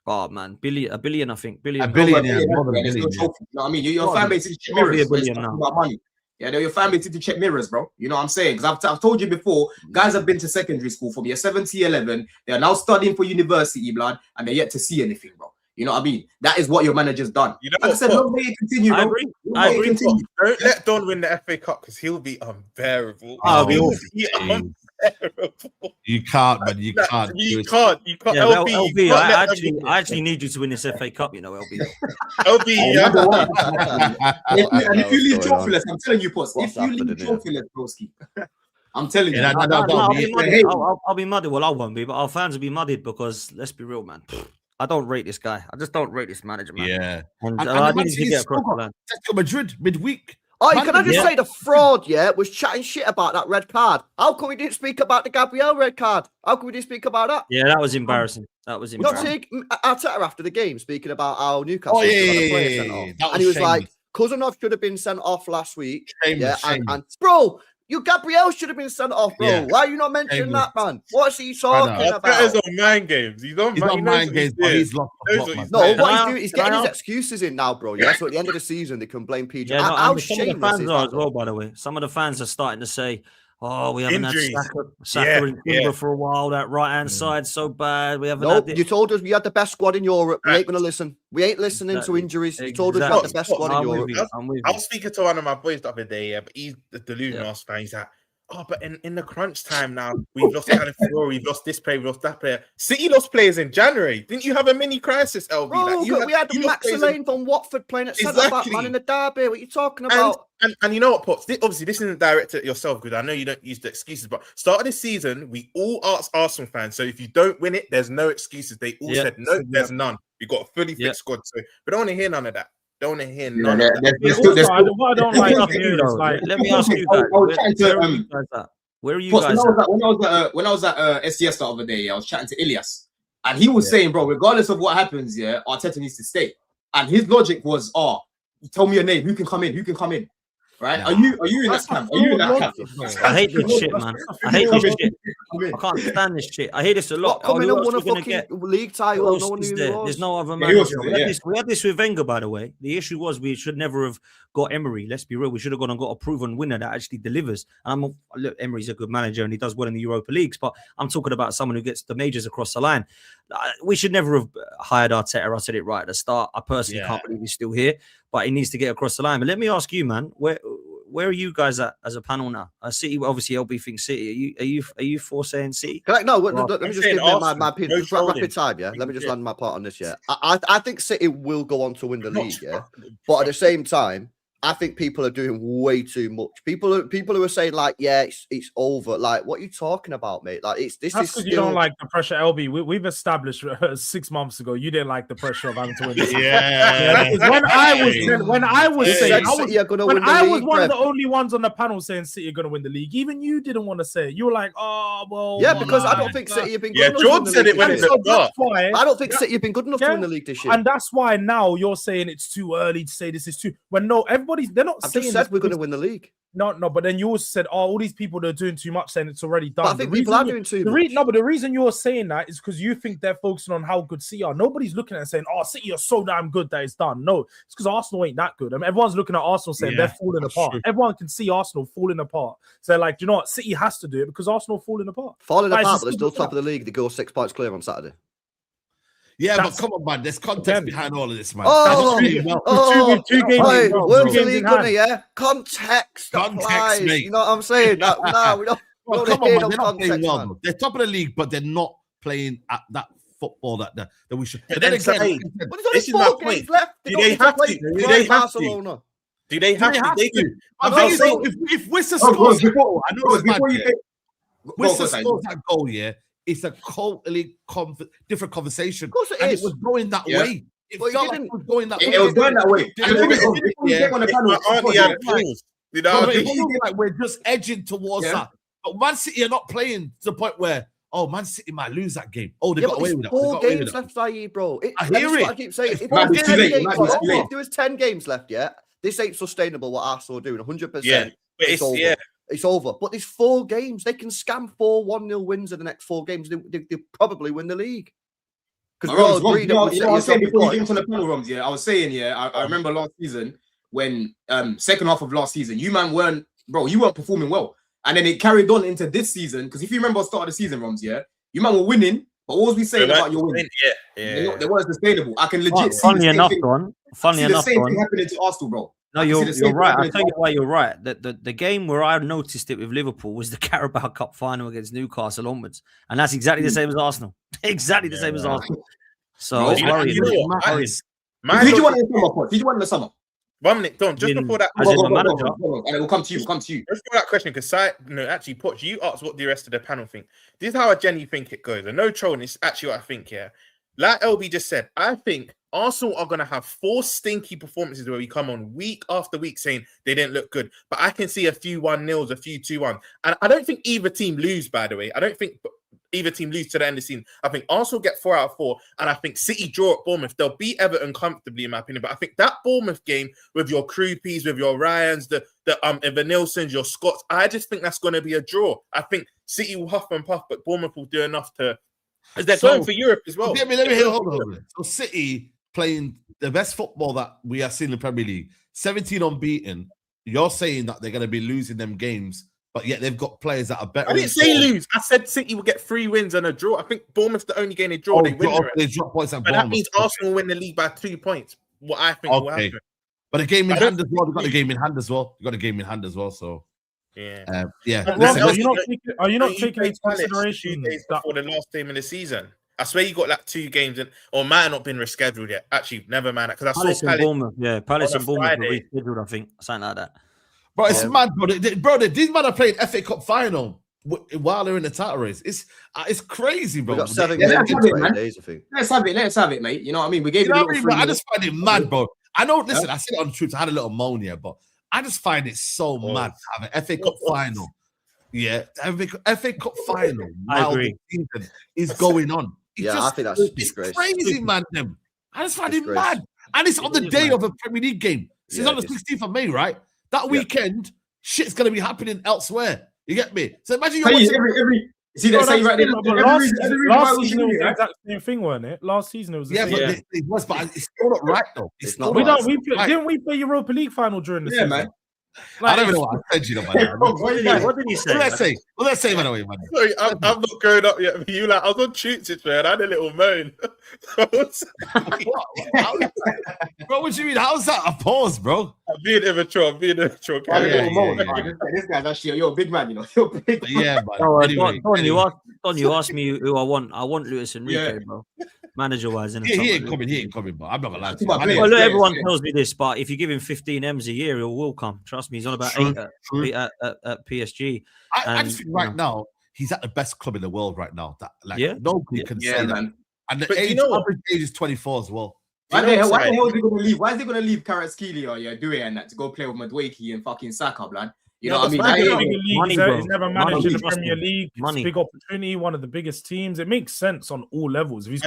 Oh, man. A billion, I think. A billion, yeah. You know what I mean? Your fan base is mirrors. About money. Yeah, your family need to check mirrors, bro. You know what I'm saying? Because I've told you before, guys have been to secondary school from year 7 to 11. They are now studying for university, blood, and they're yet to see anything, bro. You know what I mean? That is what your manager's done. You know, like I said, long may it continue. I agree. Continue. Don't let Don win the FA Cup because he'll be unbearable. You can't, man. You can't. You can't. Yeah, LB, I actually need you to win this FA Cup. You know, LB. LB. And if you leave trophyless, I'm telling you, Post. If you leave trophyless, broski. I'm telling you. I'll be muddied. Well, I won't be, but our fans will be muddied because let's be real, man. I don't rate this guy. I just don't rate this manager, man. Yeah. And I need to get across the line. Madrid midweek. Oh, can I just say the fraud, was chatting shit about that red card. How come we didn't speak about the Gabriel red card? How come we didn't speak about that? Yeah, that was embarrassing. Not take Arteta after the game speaking about how Newcastle got a player sent off. And he was like, Cousinov should have been sent off last week. And bro, Gabriel should have been sent off, bro. Yeah. Why are you not mentioning that, man? What's he talking about? He's on mind games. He's on mind games, but he's lost. No, what he's doing, he's getting his excuses in now, bro. Yeah, so at the end of the season, they can blame PJ. Yeah, some of the fans are as well, by the way. Some of the fans are starting to say, oh, we haven't had Saka and Timber for a while. That right-hand side so bad. We haven't had it. You told us we had the best squad in Europe. We ain't going to listen. We ain't listening to injuries. You told us we had the best squad in Europe. I was speaking to one of my boys the other day, but he's the delusional fan. He's like, oh, but in the crunch time now, we've lost California, we've lost this player, we've lost that player. City lost players in January. Didn't you have a mini crisis, LB? Bro, we had Max Lane from Watford playing at centre-back, man, in the derby. What are you talking about? And you know what, Pops? Obviously, this isn't directed at yourself, because I know you don't use the excuses, but start of this season, we all asked Arsenal fans, so if you don't win it, there's no excuses. They all said, no, there's none. We've got a fully fit squad, so we don't want to hear none of that. Don't want to hear none of that. What I don't like is, like, let me ask you guys. Where are you guys? When I was at SCS the other day, I was chatting to Ilias, and he was saying, bro, regardless of what happens, Arteta needs to stay. And his logic was, tell me your name, who can come in, right? Are you in that camp? Are you in that camp? I hate this shit, man. I hate this shit. I can't stand this shit. I hear this a lot. Come in who and else won a we gonna fucking get? league Who title. else No one is knew there? who he There's was. no other Yeah, he was manager. there, We had this with Wenger, by the way. The issue was we should never have got Emery. Let's be real. We should have gone and got a proven winner that actually delivers. And look, Emery's a good manager and he does well in the Europa Leagues, but I'm talking about someone who gets the majors across the line. We should never have hired Arteta. I said it right at the start. I personally can't believe he's still here, but he needs to get across the line. But let me ask you, man, where are you guys at as a panel now? City, obviously, LB thinks City. Are you for saying City? Let me just give my opinion. No Just rapid time, yeah. Let me just land my part on this, yeah. I think City will go on to win the league, yeah. But at the same time, I think people are doing way too much. People who are saying like, yeah, it's over. Like, what are you talking about, mate? Like, this That's is because you don't like the pressure, LB. We've established 6 months ago you didn't like the pressure of having to win. When I was saying I was one of the only ones on the panel saying City are going to win the league. Even you didn't want to say it. You were like, oh well. Yeah, because I don't think City have been good enough. George said it when it was I don't think City have been good enough to win the league this year. And that's why now you're saying it's too early to say this is too. When no, they're not I've saying just said we're going to win the league. No, but then you also said, oh, all these people that are doing too much, saying it's already done. But I think people are doing too much. No, but the reason you're saying that is because you think they're focusing on how good City are. Nobody's looking at it and saying, oh, City are so damn good that it's done. No, it's because Arsenal ain't that good. I mean, everyone's looking at Arsenal saying they're falling apart. True. Everyone can see Arsenal falling apart. So like, do you know what? City has to do it because Arsenal falling apart. Falling apart, but they're still top of the league. They go 6 points clear on Saturday. Yeah, but come on, man. There's context behind all of this, man. Two games. World League, yeah. Context, mate. You know what I'm saying? No, we don't. Come on, man. They're not playing well, though. They're top of the league, but they're not playing at that football that we should. But then again, this is my point. Do they have to? Do they have to? Do they have to? They do. If Worcester scores, I know Worcester scores that goal, yeah. It's a totally different conversation. Of course it is. It was going that way. It was going that way. It was going that way. We're just edging towards that. But Man City are not playing to the point where, Man City might lose that game. Oh, they got away with it. 4 games left, Saeed, bro. I hear it. I keep saying. If there was 10 games left, yeah, this ain't sustainable what Arsenal are doing. 100%. Yeah, it's over. It's over. But there's 4 games. They can scam 4 1-0 wins in the next 4 games. They probably win the league. Because we all agree that I was saying before you came on the panel, Roms, I was saying, I remember last season when second half of last season, you weren't performing well. And then it carried on into this season. Because if you remember the start of the season, Roms, you were winning. But what was we saying about your win? They weren't sustainable. I can legit see the same thing happening to Arsenal, bro. No, you're right. I'll tell you why you're right. The game where I noticed it with Liverpool was the Carabao Cup final against Newcastle onwards. And that's exactly the same as Arsenal. Exactly the same as Arsenal. So it's worrying. Did you want in the summer? 1 minute, Don. Just before that, and it will come to you. Just before that question, because actually, Poch, you asked what the rest of the panel think. This is how I genuinely think it goes. And no trolling. It's actually what I think. Yeah, like LB just said, I think Arsenal are going to have 4 stinky performances where we come on week after week saying they didn't look good. But I can see a few 1-0s, a few 2-1. And I don't think either team lose, by the way. I don't think either team lose to the end of the season. I think Arsenal get 4 out of 4. And I think City draw at Bournemouth. They'll beat Everton comfortably, in my opinion. But I think that Bournemouth game with your Kroupies, with your Ryans, the Nilsons, your Scots, I just think that's going to be a draw. I think City will huff and puff, but Bournemouth will do enough to... As they're going for Europe as well. Let me hear. Hold on. So City playing the best football that we have seen in the Premier League, 17 unbeaten. You're saying that they're going to be losing them games, but yet they've got players that are better. I didn't say lose. I said City will get 3 wins and a draw. I think Bournemouth's the only game they draw. They win. They drop points at Bournemouth. That means Arsenal win the league by 2 points. What I think will happen. But a game in hand as well. They've got a game in hand as well. So. Yeah. Are you not taking into consideration before the last game of the season? I swear you got like 2 games, or might have not been rescheduled yet. Actually, never mind. Because I Palace saw and Bournemouth. Yeah, Palace and Bournemouth were rescheduled, I think. Something like that. Bro, it's mad, bro. These men are playing FA Cup final while they're in the title race. It's crazy, bro. We got 7 games in 20 days, I think. Let's have it, mate. You know what I mean? We gave I just find it mad, bro. I know, listen, I said it on the truth. I had a little moan here, but I just find it so mad to have an FA Cup final. Yeah, FA Cup final. I agree. The season is going on. I think that's disgrace. Crazy, man. I just find it mad. And it's on the day of a Premier League game. It's on the 16th of May, right? That weekend, shit's going to be happening elsewhere. You get me? So imagine you're watching See that saying right there? Last season it was the exact same thing, wasn't it? Last season it was the same. Yeah, but it was, but it's still not right though. It's still not not right. Didn't we play Europa League final during the season? man. Like, I don't even know what I said, you know, man. What did he say? What did I say, by the way, man? Sorry, I'm not growing up yet. But you like, I was on Toots, man. I had a little moan. Bro, what do you mean? How's that a pause, bro? I'm being immature. This guy's actually you're a big man, you know. You're big. Yeah, man. Anyway, Don, you asked me who I want. I want Luis Enrique, bro. Manager-wise, he ain't coming, bro. I'm not gonna lie to you. Well, look, everyone tells me this, but if you give him 15 M's a year, he will come. Trust me, he's on about 8 at PSG. I just think right now he's at the best club in the world right now. That nobody can say that. Man. And the average age is 24 as well. Why the hell is he gonna leave? Why is he gonna leave Kvaratskhelia or Due and that to go play with Madueke and fucking Saka, blood? You know what I mean? He's never managed in the Premier League. It's a big opportunity, one of the biggest teams. It makes sense on all levels. If he's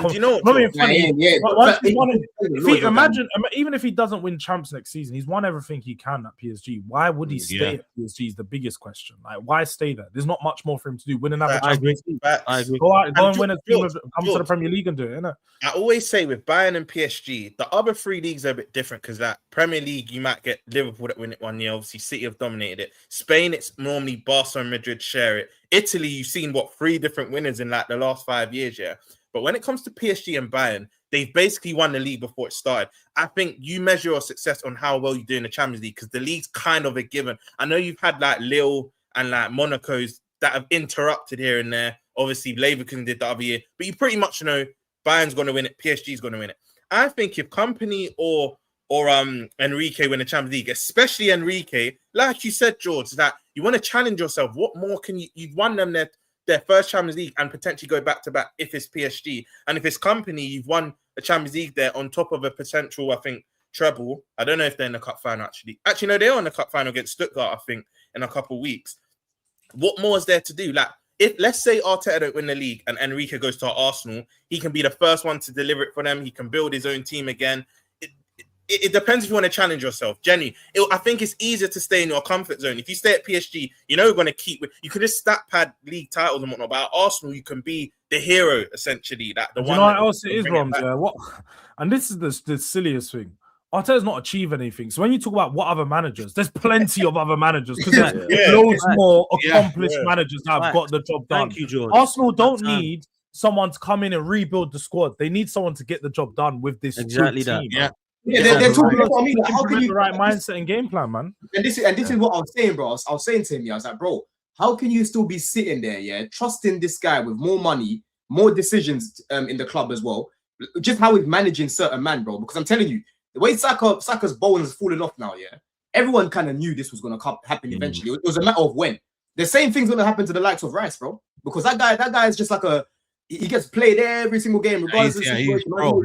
imagine, even if he doesn't win champs next season, he's won everything he can at PSG. Why would he stay at PSG is the biggest question. Like, why stay there? There's not much more for him to do. Win another Champions League. I agree. Go and win a team, come to the Premier League and do it, innit? I always say with Bayern and PSG, the other 3 leagues are a bit different because that Premier League, you might get Liverpool that win it 1 year. Obviously, City have dominated it. Spain, it's normally Barca and Madrid share it. Italy, you've seen 3 different winners in like the last 5 years, yeah. But when it comes to PSG and Bayern, they've basically won the league before it started. I think you measure your success on how well you do in the Champions League because the league's kind of a given. I know you've had like Lille and like Monaco's that have interrupted here and there. Obviously, Leverkusen did the other year, but you pretty much know Bayern's going to win it, PSG's going to win it. I think if Company or Enrique win the Champions League, especially Enrique, like you said, George, that you want to challenge yourself. What more can you've won them their first Champions League and potentially go back to back if it's PSG. And if it's Company, you've won a Champions League there on top of a potential, I think, treble. I don't know if they're in the cup final actually. Actually, no, they're on the cup final against Stuttgart, I think, in a couple of weeks. What more is there to do? Like, if let's say Arteta don't win the league and Enrique goes to Arsenal, he can be the first one to deliver it for them. He can build his own team again. It depends if you want to challenge yourself. Genuinely, I think it's easier to stay in your comfort zone. If you stay at PSG, you know you're going to keep. You can just stat pad league titles and whatnot. But at Arsenal, you can be the hero essentially. That the one. You know what else it is, Roms? Yeah. What? And this is the silliest thing. Arteta's not achieved anything. So when you talk about what other managers, there's plenty of other managers because there's loads more accomplished managers that have got the job done. Thank you, George. Arsenal don't need someone to come in and rebuild the squad. They need someone to get the job done with this team. They're talking about what I mean. Like, how can you the right mindset and game plan, man? And this is what I was saying, bro. I was saying to him, I was like, bro, how can you still be sitting there, trusting this guy with more money, more decisions in the club as well? Just how he's managing certain man, bro. Because I'm telling you, the way Saka's bones is falling off now, everyone kind of knew this was going to happen eventually. It was a matter of when. The same thing's going to happen to the likes of Rice, bro. Because that guy is just like he gets played every single game, regardless of the situation. I won't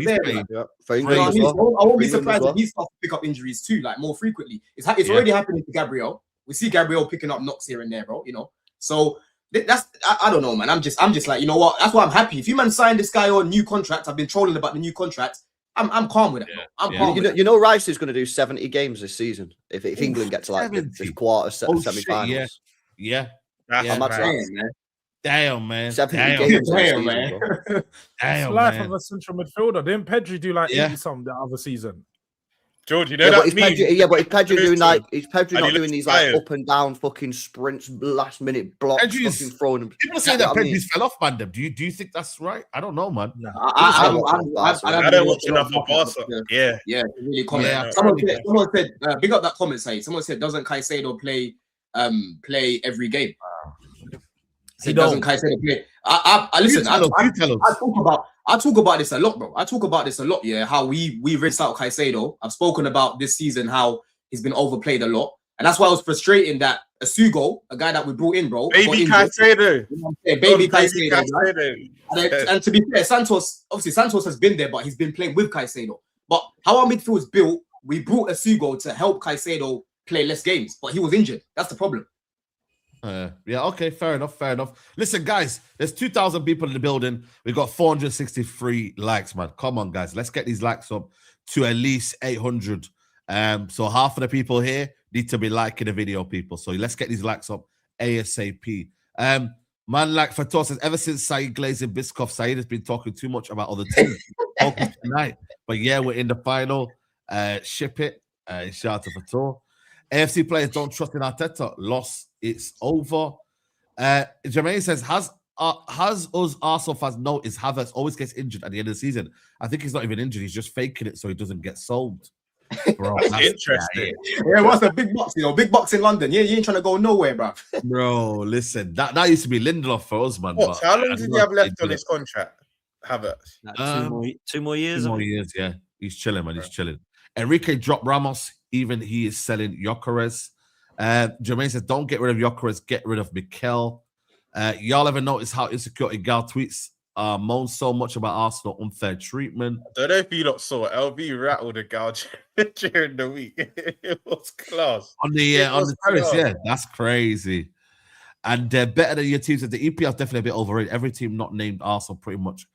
be surprised if he starts to pick up injuries too, like more frequently. It's already happening to Gabriel. We see Gabriel picking up knocks here and there, bro. You know, so that's I don't know, man. I'm just like, you know what? That's why I'm happy. If you man sign this guy on new contract, I've been trolling about the new contract. I'm calm with it. Bro. I'm calm. You know, Rice is going to do 70 games this season if England get to like the quarter semi-finals. Damn, man. 70 games. Damn, man. Damn, life of a central midfielder. Didn't Pedri do like 80 something the other season? George, you know that meme? But is Pedri doing like? Is Pedri not doing these like up and down fucking sprints, last minute blocks, fucking throwing them? People say that Pedri's fell off, man. Do you think that's right? I don't know, man. No, I don't watch enough of Barca. Yeah, really comment. Someone said, big up that comment, Saeed. Someone said, doesn't Caicedo play every game? He doesn't Caicedo play. I listen. I talk about this a lot, bro. I talk about this a lot. Yeah, how we rinsed out Caicedo. I've spoken about this season how he's been overplayed a lot, and that's why it was frustrating that Asugo, a guy that we brought in, bro, baby Caicedo, baby Caicedo. And to be fair, Santos has been there, but he's been playing with Caicedo. But how our midfield is built, we brought Asugo to help Caicedo play less games, but he was injured. That's the problem. Okay, fair enough. Listen, guys, there's 2,000 people in the building. We got 463 likes, man. Come on, guys, let's get these likes up to at least 800. So half of the people here need to be liking the video, people. So let's get these likes up ASAP. Man, like Fator says, ever since Saeed glazing Biscoff, Saeed has been talking too much about other teams. Focus tonight. But yeah, we're in the final. Ship it. Shout out to Fator. AFC players don't trust in Arteta. Loss. It's over. Jermaine says, has us Arsenal fans noticed Havertz always gets injured at the end of the season? I think he's not even injured. He's just faking it so he doesn't get sold. Bro, that's interesting. Yeah, what's the big box? Big box in London. Yeah, you ain't trying to go nowhere, bro. Bro, listen, that used to be Lindelof for us, man. What? How long did he have left on his contract? Havertz? Two more years. 2 more years, yeah. He's chilling, man. He's chilling. Enrique dropped Ramos. Even he is selling Gyokeres. Jermaine says, don't get rid of Gyokeres, get rid of Mikel. Y'all ever notice how insecure Gal tweets moan so much about Arsenal unfair treatment? I don't know if you lot saw LV rattled a gal during the week. It was class. On the terrace, yeah. That's crazy. And better than your teams. The EPL is definitely a bit overrated. Every team not named Arsenal pretty much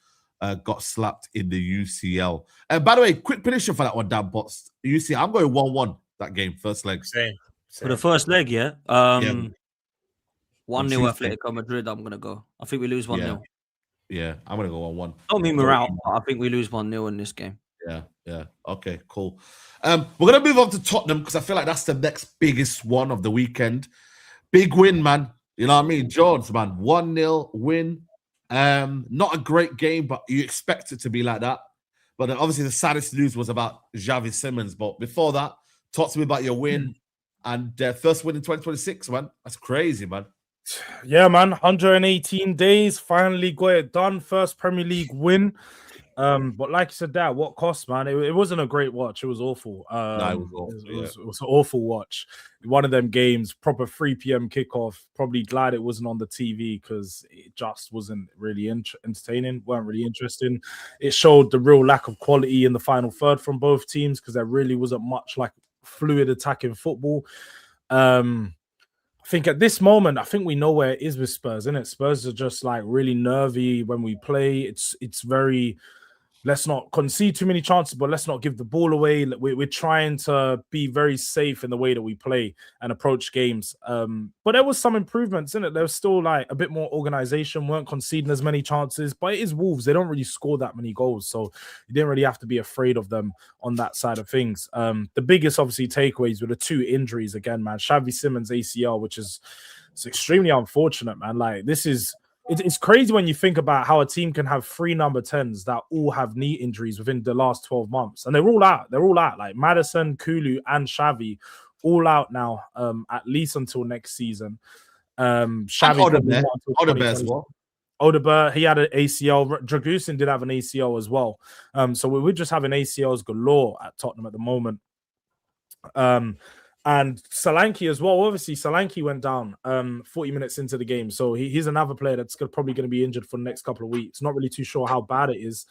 got slapped in the UCL. And by the way, quick prediction for that one, Dan Bots. UCL, I'm going 1-1 that game, first leg. Same. For the first leg, yeah. 1-0 Tuesday. Atletico Madrid, I'm going to go. I think we lose 1-0. Yeah, I'm going to go 1-1. Don't mean we're out, but I think we lose 1-0 in this game. Yeah. Okay, cool. We're going to move on to Tottenham because I feel like that's the next biggest one of the weekend. Big win, man. You know what I mean? George, man, 1-0 win. Not a great game, but you expect it to be like that. But obviously the saddest news was about Xavi Simmons. But before that, talk to me about your win and first win in 2026, man. That's crazy, man. Yeah, man. 118 days. Finally got it done. First Premier League win. But like you said, that what cost, man? It wasn't a great watch. It was awful. It was awful. It was an awful watch. One of them games, proper 3 p.m. kickoff. Probably glad it wasn't on the TV because it just wasn't really entertaining. Weren't really interesting. It showed the real lack of quality in the final third from both teams because there really wasn't much like fluid attacking football. I think at this moment, I think we know where it is with Spurs, isn't it? Spurs are just like really nervy when we play. It's very, let's not concede too many chances, but let's not give the ball away. We're trying to be very safe in the way that we play and approach games. But there was some improvements in it. There was still like a bit more organization, weren't conceding as many chances, but it is Wolves. They don't really score that many goals. So you didn't really have to be afraid of them on that side of things. The biggest, obviously, takeaways were the 2 injuries again, man. Xavi Simmons ACL, which is it's extremely unfortunate, man. Like this is, it's crazy when you think about how a team can have 3 number 10s that all have knee injuries within the last 12 months. And they're all out. They're all out. Like Maddison, Kulu, and Xavi, all out now, at least until next season. Xavi, Odegaard, he had an ACL. Dragusin did have an ACL as well. So we're just having ACLs galore at Tottenham at the moment. And Solanke as well. Obviously, Solanke went down 40 minutes into the game. So he's another player that's probably going to be injured for the next couple of weeks. Not really too sure how bad it is.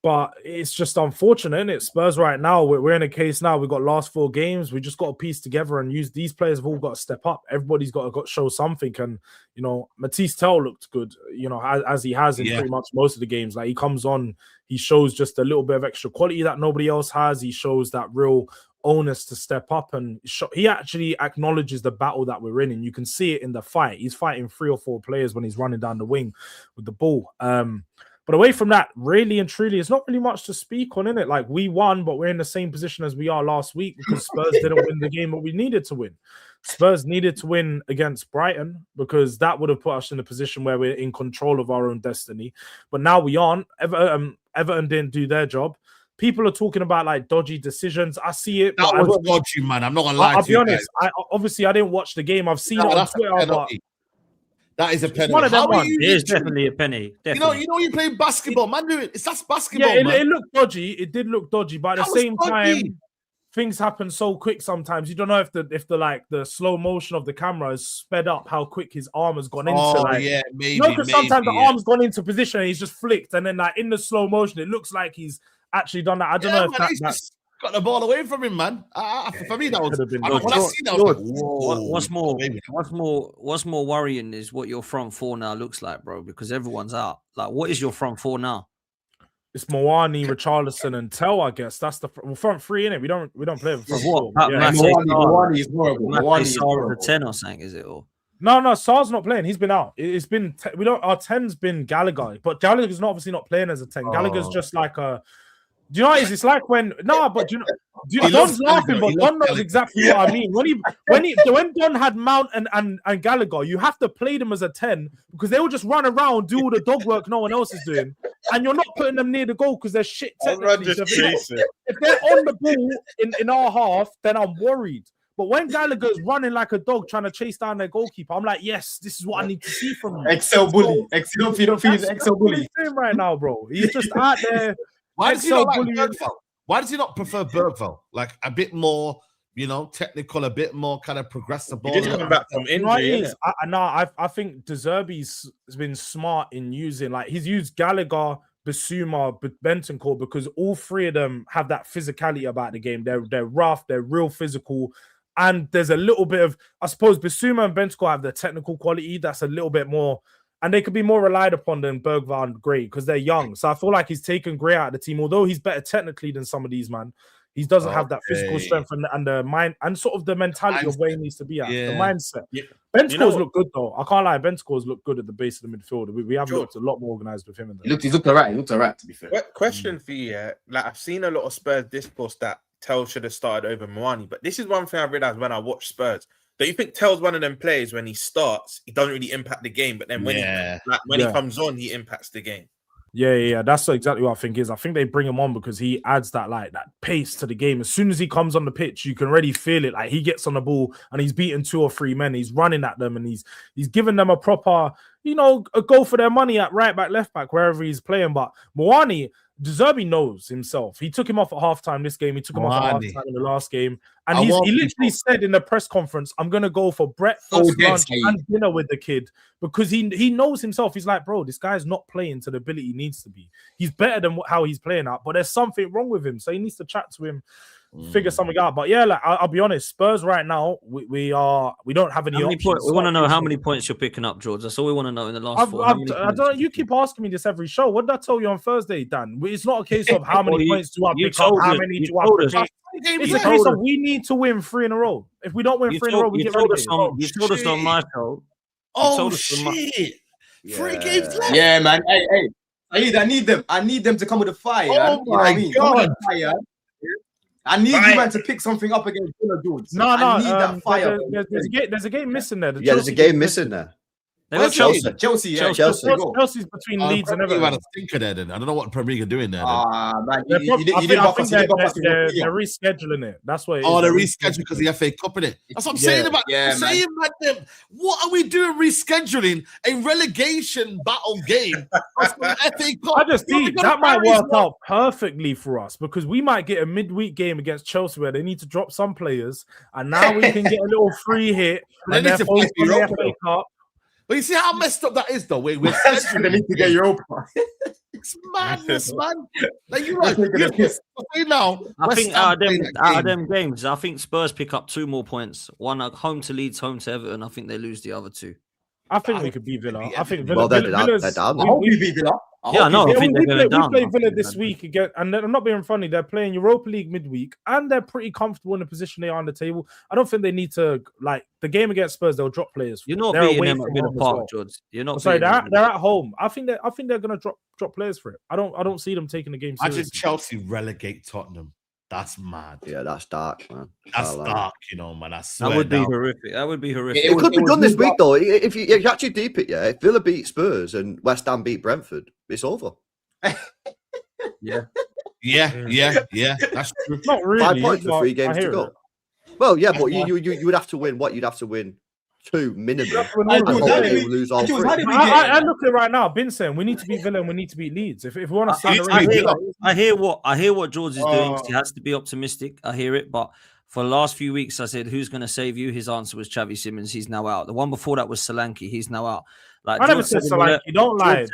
But it's just unfortunate, isn't it? Spurs right now, we're in a case now. We've got last 4 games. We just got to piece together and use these players have all got to step up. Everybody's got to show something. And, you know, Matisse Tell looked good, you know, as he has in pretty much most of the games. Like he comes on, he shows just a little bit of extra quality that nobody else has. He shows that real onus to step up, and he actually acknowledges the battle that we're in, and you can see it in the fight. He's fighting 3 or 4 players when he's running down the wing with the ball. But away from that, really and truly, it's not really much to speak on, innit? Like we won, but we're in the same position as we are last week because Spurs didn't win the game that we needed to win. Spurs needed to win against Brighton because that would have put us in a position where we're in control of our own destiny. But now we aren't. Everton didn't do their job. People are talking about like dodgy decisions. I see it. That was dodgy, man. I'm not gonna lie. I'll be honest. I didn't watch the game. I've seen it on Twitter. But that is a penalty. One of them ones. It is definitely a penny. Definitely. You know, you play basketball, man. That's basketball. Yeah, man. It looked dodgy. It did look dodgy, but at the same time, things happen so quick sometimes. You don't know if the slow motion of the camera is sped up, how quick his arm has gone into. Maybe. Because sometimes the arm's gone into position and he's just flicked, and then like in the slow motion, it looks like he's actually done that. I don't know if that's got the ball away from him, man. For me, that was. When I see that, I was like, what's more worrying is what your front 4 now looks like, bro. Because everyone's out. Like, what is your front 4 now? It's Moani, Richarlison, and Tell. I guess that's the front 3, innit? We don't play with front 4. Moani is horrible. Moani is the 10 or something, is it? Or No, Sar's not playing. He's been out. It's been our 10's been Gallagher, but Gallagher's obviously not playing as a 10. Gallagher's just like a. Do you know what it is? It's like when but do you know Don's laughing, but Don knows exactly what I mean. When Don had Mount and Gallagher, you have to play them as a 10 because they will just run around, do all the dog work no one else is doing, and you're not putting them near the goal because they're shit technically. So if they're on the ball in our half, then I'm worried. But when Gallagher's running like a dog trying to chase down their goalkeeper, I'm like, yes, this is what I need to see from you. Excel bully. Excel bully. He's doing right now, bro. He's just out there. Why does he not like Bergvall? Why does he not prefer Bergvall? Like a bit more, technical, a bit more kind of progressive. He just coming back from injury. I think De Zerbi's has been smart in using, like, he's used Gallagher, Basuma, Bentancur because all three of them have that physicality about the game. They're rough, they're real physical. And there's a little bit of, I suppose, Basuma and Bentancur have the technical quality that's a little bit more. And they could be more relied upon than Bergvall and Gray because they're young. So I feel like he's taken Gray out of the team. Although he's better technically than some of these, man, he doesn't have that physical strength and the mind and sort of the mentality of where he needs to be at. The mindset. Yeah. Bentancur's look good though. I can't lie. Bentancur's look good at the base of the midfield. We have looked a lot more organized with him. He looked alright. He looked alright, to be fair. Question for you, yeah. Like, I've seen a lot of Spurs discourse that Tell should have started over Moani, but this is one thing I realized when I watched Spurs. Don't you think Tell's one of them players when he starts, he doesn't really impact the game, but then when he comes on, he impacts the game. Yeah. That's exactly what I think is. I think they bring him on because he adds that pace to the game. As soon as he comes on the pitch, you can already feel it. Like he gets on the ball and he's beating 2 or 3 men. He's running at them and he's giving them a proper, a go for their money at right back, left back, wherever he's playing. But Moani, De Zerbi knows himself. He took him off at halftime this game. He took him off at halftime in the last game. And he literally said in the press conference, I'm going to go for breakfast, lunch, and dinner with the kid because he knows himself. He's like, bro, this guy's not playing to the ability he needs to be. He's better than how he's playing at, but there's something wrong with him. So he needs to chat to him, figure something out. But yeah, I'll be honest, Spurs right now, we don't have any options. We want to know how many points you're picking up, George. That's all we want to know in the last 4. I don't. You keep asking me this every show. What did I tell you on Thursday, Dan? It's not a case of how many points do I pick up, how many do I pick up. It's a case of we need to win 3 in a row. If we don't win 3 in a row, we get relegated. You told us on my show. Oh shit! 3 games left. Yeah, man. Hey. I need them. I need them to come with a fire. Oh my God! I need you man to pick something up against Villa, George. I need that fire. There's a game missing there. There's a game missing there. Chelse's between Leeds and Everton. You had a stinker there, then. I don't know what Premier League are doing there. Man, they're rescheduling it. That's what. They're rescheduling because the FA Cup in it. That's what I'm saying about. I'm saying about them. What are we doing rescheduling a relegation battle game of the FA Cup? I just think that might work out perfectly for us because we might get a midweek game against Chelsea where they need to drop some players, and now we can get a little free hit. And they need to play the FA Cup. But you see how messed up that is, though. We're they need to get Europa. It's madness, man. Like you're right. Now, I think out of them games, I think Spurs pick up 2 more points. One at home to Leeds, home to Everton. I think they lose the other 2. I think we could beat Villa. I think Villa. They're down. I hope we beat Villa. I think they're going down. We play Villa this week again, and I'm not being funny. They're playing Europa League midweek, and they're pretty comfortable in the position they are on the table. I don't think they need to the game against Spurs. They'll drop players. You're not beating them at Villa Park, George. You're not. Sorry, they're at home. I think they're going to drop players for it. I don't see them taking the game seriously. Imagine Chelsea relegate Tottenham. That's mad. Yeah, that's dark, man. That's dark, man. That would be horrific. That would be horrific. It could be done this week, though. If you actually deep it, if Villa beat Spurs and West Ham beat Brentford, it's over. Yeah. That's true. Not really. 5 points for 3 games to go. Well, yeah, but you would have to win. What you'd have to win 2 minimum. I look at it right now. Been saying we need to beat Villa and we need to beat Leeds. If we want to stand I hear what George is doing. He has to be optimistic. I hear it, but for the last few weeks, I said, "Who's going to save you?" His answer was Xavi Simmons. He's now out. The one before that was Solanke. He's now out. Like I never said Solanke. Don't lie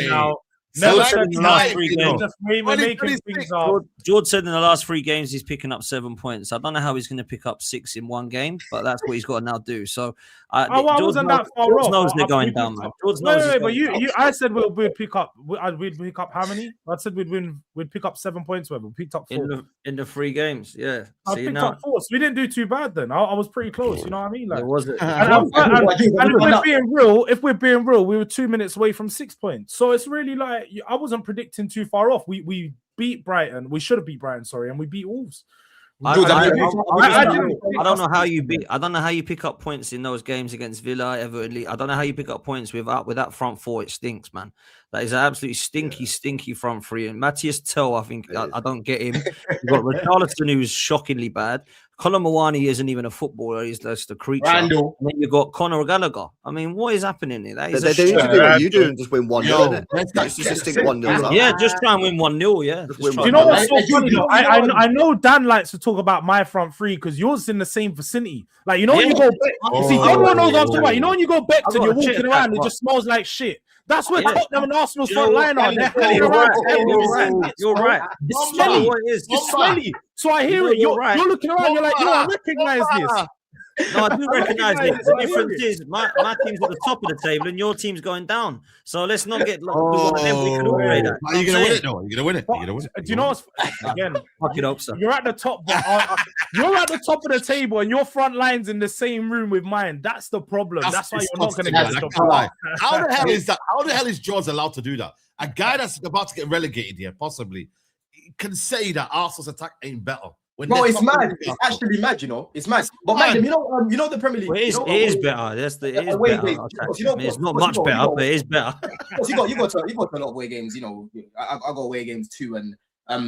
now. Never Select said in the last 3 you know. games. Just we're making things up. George said in the last 3 games he's picking up 7 points. I don't know how he's going to pick up 6 in 1 game, but that's what he's got to now do. So I wasn't that far George off. knows they're going down, man. George knows. Wait, but you, I said we'd pick up. We'd pick up how many? I said we'd pick up 7 points. Whatever. We picked up 4 in the 3 games. Yeah, I picked up 4, so we didn't do too bad then. I was pretty close. You know what I mean? Like, it wasn't. and if we're being real, we were 2 minutes away from 6 points. So it's really like I wasn't predicting too far off. We beat Brighton. We should have beat Brighton, sorry, and we beat Wolves. I don't know how you beat. I don't know how you pick up points in those games against Villa, Everton. I don't know how you pick up points with that front 4. It stinks, man. That is an absolutely stinky front 3. And Matthias Tell, I think I don't get him. You've got Richarlison, who's shockingly bad. Colin Mawani isn't even a footballer; he's just a creature. Randall. And then you've got Conor Gallagher. I mean, what is happening here? That is They need to do what you do and just win 1-0. It's just stick 1-0. Yeah, just try and win 1-0. Yeah. win Do you know what's so funny? I know Dan likes to talk about my front 3 because yours in the same vicinity. Like, you know when you go, see, everyone knows what I'm talking about. You know when you go Beckton, you're walking around, it just smells like shit. That's where Tottenham and Arsenal's front line are. You're right. It's smelly. It's smelly. So I hear it. You're looking around. You're like, I recognize this. No, I do recognize it. The difference is my team's at the top of the table and your team's going down. So let's not get like we can all play that. Are you gonna win it though? You're gonna win it. You're gonna win it. Do you know what's again? Fuck it up, sir. You're at the top, but you're at the top of the table, and your front line's in the same room with mine. That's the problem. That's why you're not going to get the job. How the hell is that? How the hell is George allowed to do that? A guy that's about to get relegated here, possibly, can say that Arsenal's attack ain't better. No, it's mad. It's actually mad, you know. It's mad. But man, you know the Premier League. Well, it is better. It is better. It's not much better, but it is better. You go to a lot of away games. You know, I go away games too, and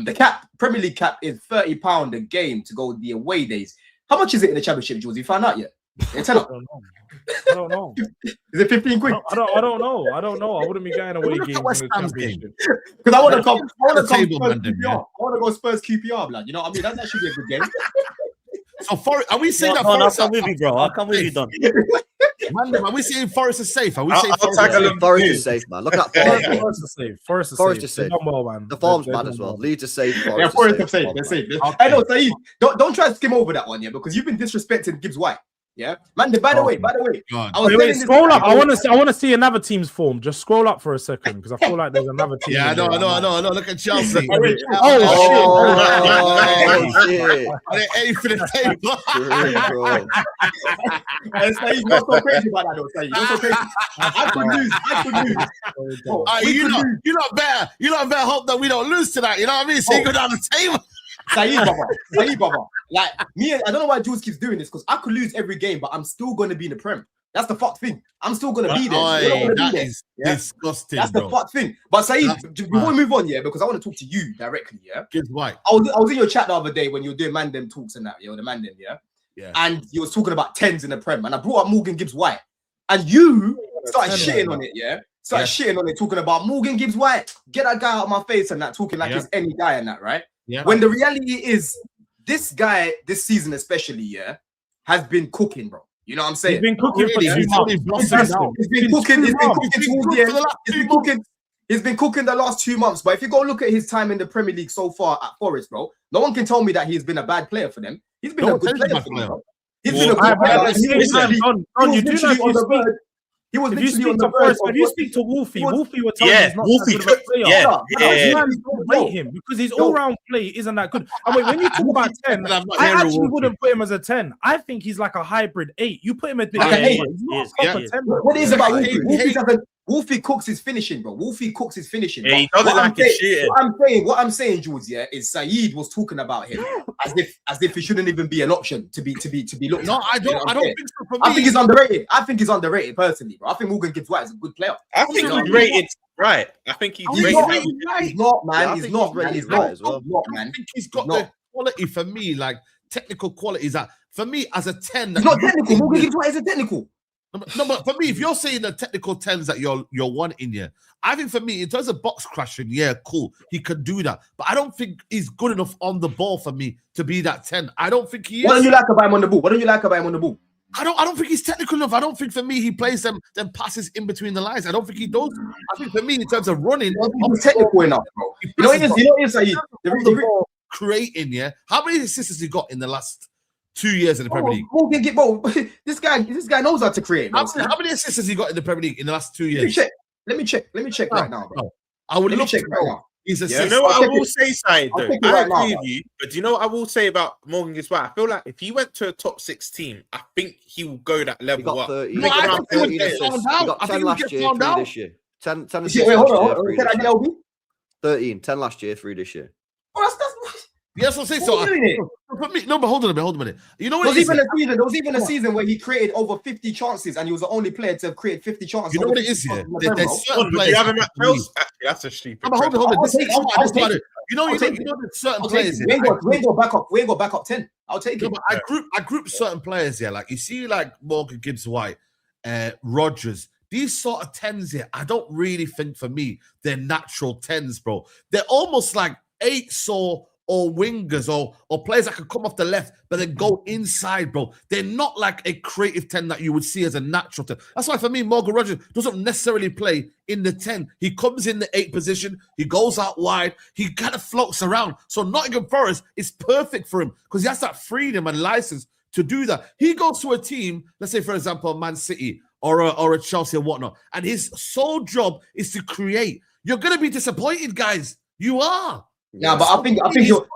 the Premier League cap is £30 a game to go the away days. How much is it in the Championship, Jules? You found out yet? I don't know. Is it 15 quid? I don't know. I wouldn't be going away games. Because I want to come. I want to come Spurs QPR. I want to go Spurs QPR, blood. You know what I mean? That should be a good game. So are we saying that? I'll come with you, bro. I'll come with you, Don. Are we saying Forest is safe? Are we saying Forest is safe, man? Look at Forest is safe. Forest is safe. Man. The form's bad as well. Leeds is safe. Yeah, Forest is safe. They're safe. I know, Saeed. Don't try to skim over that one, yeah, because you've been disrespecting Gibbs-White. Yeah, man. By the way, I was scroll up. I want to see another team's form. Just scroll up for a second because I feel like there's another team. Yeah, I know. Look at Chelsea. Shit! They ain't for the table. You're so crazy about that, though. You're so crazy. I could lose. You not better hope that we don't lose tonight. You know what I mean? So you go down the table. Saeed, Baba. Like me, I don't know why Jules keeps doing this because I could lose every game, but I'm still going to be in the Prem. That's the fuck thing. I'm still going to be there. That is disgusting. That's the fuck thing. But Saeed, before we move on, yeah, because I want to talk to you directly, yeah. Gibbs-White. I was in your chat the other day when you were doing Mandem talks and that, the Mandem, yeah. Yeah. And you was talking about 10s in the Prem, and I brought up Morgan Gibbs-White, and you started shitting on it, yeah. Shitting on it, talking about Morgan Gibbs-White. Get that guy out of my face and that, talking like it's any guy and that, right? Yeah. When the reality is, this guy, this season especially, yeah, has been cooking, bro. You know what I'm saying? He's been cooking for 2 months. He's been cooking the last 2 months. But if you go look at his time in the Premier League so far at Forest, bro, no one can tell me that he's been a bad player for them. He's been a good player for them, bro. He's been a good player. He was literally on the verge. If you speak to Wolfie will tell you he's not that good of a player. Don't rate him because his all-round play isn't that good. And wait, when you talk about 10, I actually wouldn't put him as a 10. I think he's like a hybrid 8. You put him at the 8. He's not a 10. What is about Wolfie? Wolfie cooks his finishing, bro. Wolfie cooks his finishing. Yeah, he doesn't like his shooting. What I'm saying, Jules, yeah, is Saeed was talking about him as if he shouldn't even be an option to be looked. No, I don't think so. For me, I think he's underrated. I think he's underrated personally, bro. I think Morgan Gibbs-White is a good player. I think he's rated right. I think he's rated. He's not, man. He's not, man. He's not as well. I think he's got the quality for me, like technical qualities that for me as a 10. He's not technical. Morgan Gibbs-White is a technical. No, but for me, if you're saying the technical 10s that you're wanting here, I think for me, in terms of box crashing, yeah, cool, he can do that. But I don't think he's good enough on the ball for me to be that 10. I don't think he is. What don't you like about him on the ball? I don't think he's technical enough. I don't think for me he plays them passes in between the lines. I don't think he does. I think for me in terms of running, he's technical enough, bro. You know what it is, Saeed? Creating, yeah. How many assists has he got in the last 2 years in the Premier League? Bro, this guy knows how to create. Bro. How many assists has he got in the Premier League in the last 2 years? Let me check right now, bro. I would love to check right now. He's a You know what I will say, Saeed, though? I agree with you, but do you know what I will say about Morgan Gibbs-White? I feel like if he went to a top 6 team, I think he will go that level up. 30. He got 10 last year, 3 this year. 10 assists last year, 13, 10 last year, 3 this year. Yes, I'll say so. For me, no, but hold on a minute. You know what? There was even a season where he created over 50 chances, and he was the only player to create 50 chances. You know what it is here? There's certain players. You have him at Chelsea? Actually, that's a stupid. Hold on. You know, there's certain players. We ain't go back up 10. I'll take it. But I group certain players here. Like you see, like Morgan Gibbs-White, Rodgers. These sort of 10s here, I don't really think for me they're natural 10s, bro. They're almost like 8s or wingers or players that can come off the left but then go inside, bro. They're not like a creative 10 that you would see as a natural 10. That's why for me, Morgan Rodgers doesn't necessarily play in the 10. He comes in the 8 position. He goes out wide. He kind of floats around. So Nottingham Forest is perfect for him because he has that freedom and license to do that. He goes to a team, let's say, for example, Man City or a Chelsea and whatnot, and his sole job is to create. You're going to be disappointed, guys. You are. Yeah, but I think you're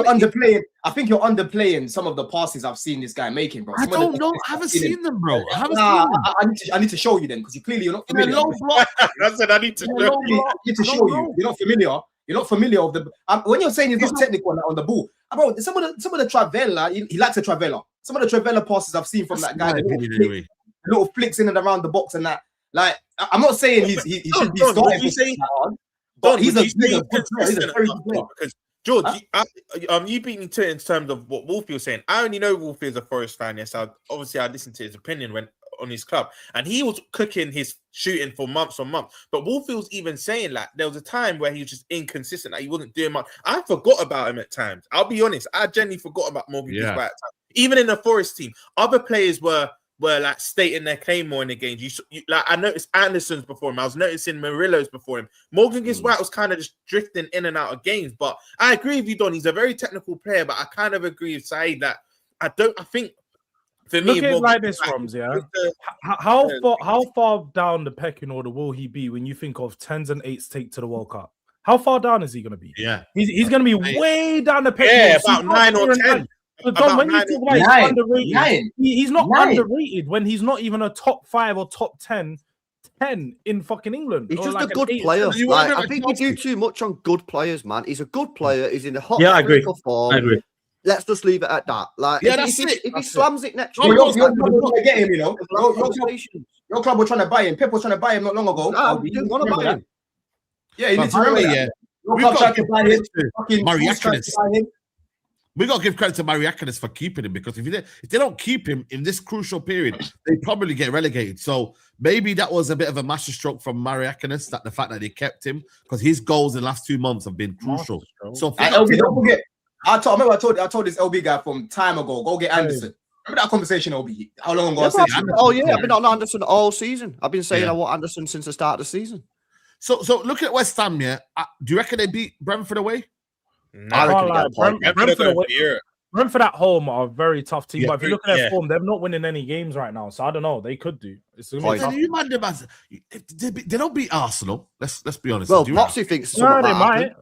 underplaying. I think you're underplaying some of the passes I've seen this guy making, bro. I don't know. I haven't seen them, bro. I need to show you them because clearly you're not familiar. I said I need to show you. I need to show you. You're not familiar. You're not familiar with the. When you're saying he's not technical on the ball, bro. Some of the Travella, he likes a Travella. Some of the Travella passes I've seen from that guy. Little flicks in and around the box and that. Like, I'm not saying he should be starting. But he's a very good player. Because George, you beat me to it in terms of what Wolfie was saying. I only know Wolfie is a Forest fan. Yes, I listened to his opinion when on his club, and he was cooking his shooting for months on months. But Wolfie was even saying like there was a time where he was just inconsistent, like he wasn't doing much. I forgot about him at times. I'll be honest, I genuinely forgot about Morgan Gibbs-White at times. Even in the Forest team, other players were like stating their claim more in the games. You like I noticed Anderson's before him. I was noticing Murillo's before him. Morgan Gibbs-White was kind of just drifting in and out of games. But I agree with you, Don. He's a very technical player, but I kind of agree with Saeed that I think for me, look at it like this, Roms, yeah. How far down the pecking order will he be when you think of 10s and 8s take to the World Cup? How far down is he going to be? Yeah, he's going to be way down the pecking order. Yeah, about 9 or 10. So Don, when you talk about he's underrated, he's not underrated when he's not even a top 5 or top 10 in fucking England. He's just like a good player. Like, I think we do too much on good players, man. He's a good player. He's in a hot form. I agree. Let's just leave it at that. Like, if he slams it next year, your club was trying to get him. You know, your club was trying to buy him. Pep was trying to buy him not long ago. He didn't want to buy him. Yeah, you need to remember that. Your club tried to buy him. Fucking we got to give credit to Mariakinis for keeping him because if they don't keep him in this crucial period, they probably get relegated. So maybe that was a bit of a masterstroke from Mariakinis, that the fact that they kept him because his goals in the last 2 months have been crucial. So LB, don't forget, I told this LB guy from time ago, go get Anderson. Remember that conversation, LB? How long ago? I've been on Anderson all season. I've been saying I want Anderson since the start of the season. So looking at West Ham, do you reckon they beat Brentford away? No, I Brentford at home are a very tough team, but if you look at their form, they're not winning any games right now. So I don't know. They could do. They don't beat Arsenal. Let's be honest. Well, Moxie thinks they might.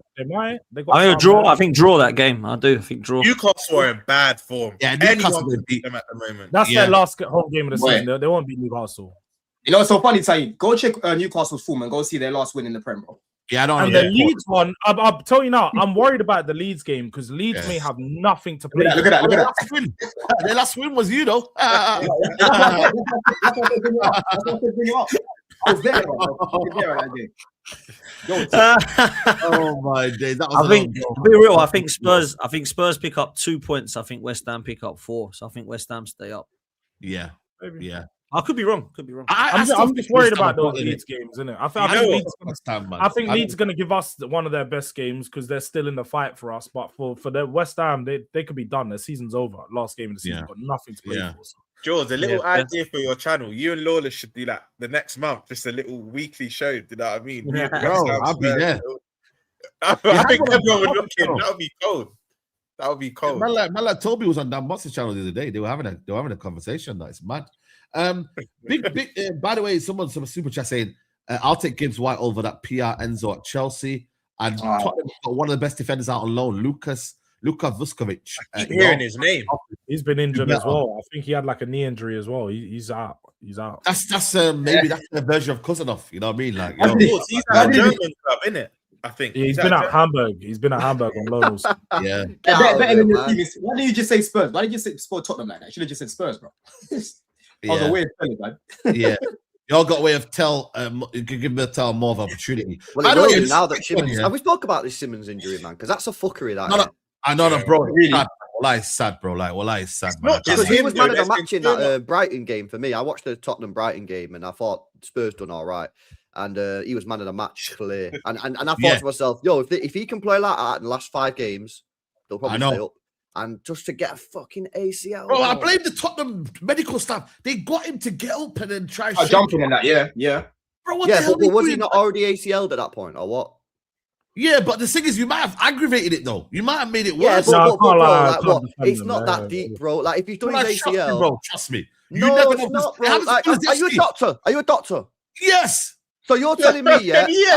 I think draw that game. I think draw. Newcastle are in bad form. Yeah, Newcastle will beat them at the moment. That's their last home game of the season. They won't beat Newcastle. You know, it's so funny, Saeed. Go check Newcastle's form and go see their last win in the Premier. Yeah, I don't. And the Leeds one, I'll tell you now, I'm worried about the Leeds game because Leeds may have nothing to play. Look at that. Their last win was you, though. I was there. Oh my days! I think to be real, I think Spurs pick up 2 points. I think West Ham pick up 4. So I think West Ham stay up. Yeah. I could be wrong. I'm just worried about those Leeds games, isn't it? I think Leeds are going to give us one of their best games because they're still in the fight for us. But for the West Ham, they could be done. Their season's over. Last game of the season, got nothing to play for. So George, a little idea for your channel. You and Lawless should do that the next month. Just a little weekly show. Do you know what I mean? Bro, I'll be there. I think everyone would look in. That would be cold. That would be cold. Man, like Toby was on Dan Moss's channel the other day. They were having a conversation. That's mad. Big. By the way, some super chat saying, "I'll take Gibbs-White over that PR Enzo at Chelsea." And Tottenham got one of the best defenders out on loan, Luka Vuskovic. I keep hearing his name. He's been injured as well. I think he had like a knee injury as well. He's out. He's out. That's maybe that's a version of Cousinov. You know what I mean? Like, he's at a German club, isn't it? I think he's been at Hamburg. He's been at Hamburg on loans. Yeah. Better than the team. Why didn't you just say Spurs? Why did you say Tottenham like that? You should have just said Spurs, bro. That was a weird feeling, man. Yeah. Y'all got a way of give me more of an opportunity. Well, now that Simmons, and we spoke about this Simmons injury, man, because that's a fuckery. I know that, bro. Really? It's sad, bro. It's sad, man. Because he was man of the match in that Brighton game for me. I watched the Tottenham Brighton game, and I thought Spurs done all right. And he was man of the match, clear. And I thought to myself, yo, if he can play like that in the last 5 games, they'll probably stay up. And just to get a fucking ACL. Bro, I blame the Tottenham medical staff. They got him to get up and then try jumping in that, yeah. Bro, what the hell but was he not already ACL'd at that point, or what? Yeah, but the thing is, you might have aggravated it, though. You might have made it worse. Yeah, but bro, it's not that deep, bro. Like, if he's done his ACL... bro, trust me. No, it's not, bro. Like, are you a doctor? Are you a doctor? Yes. So you're telling me,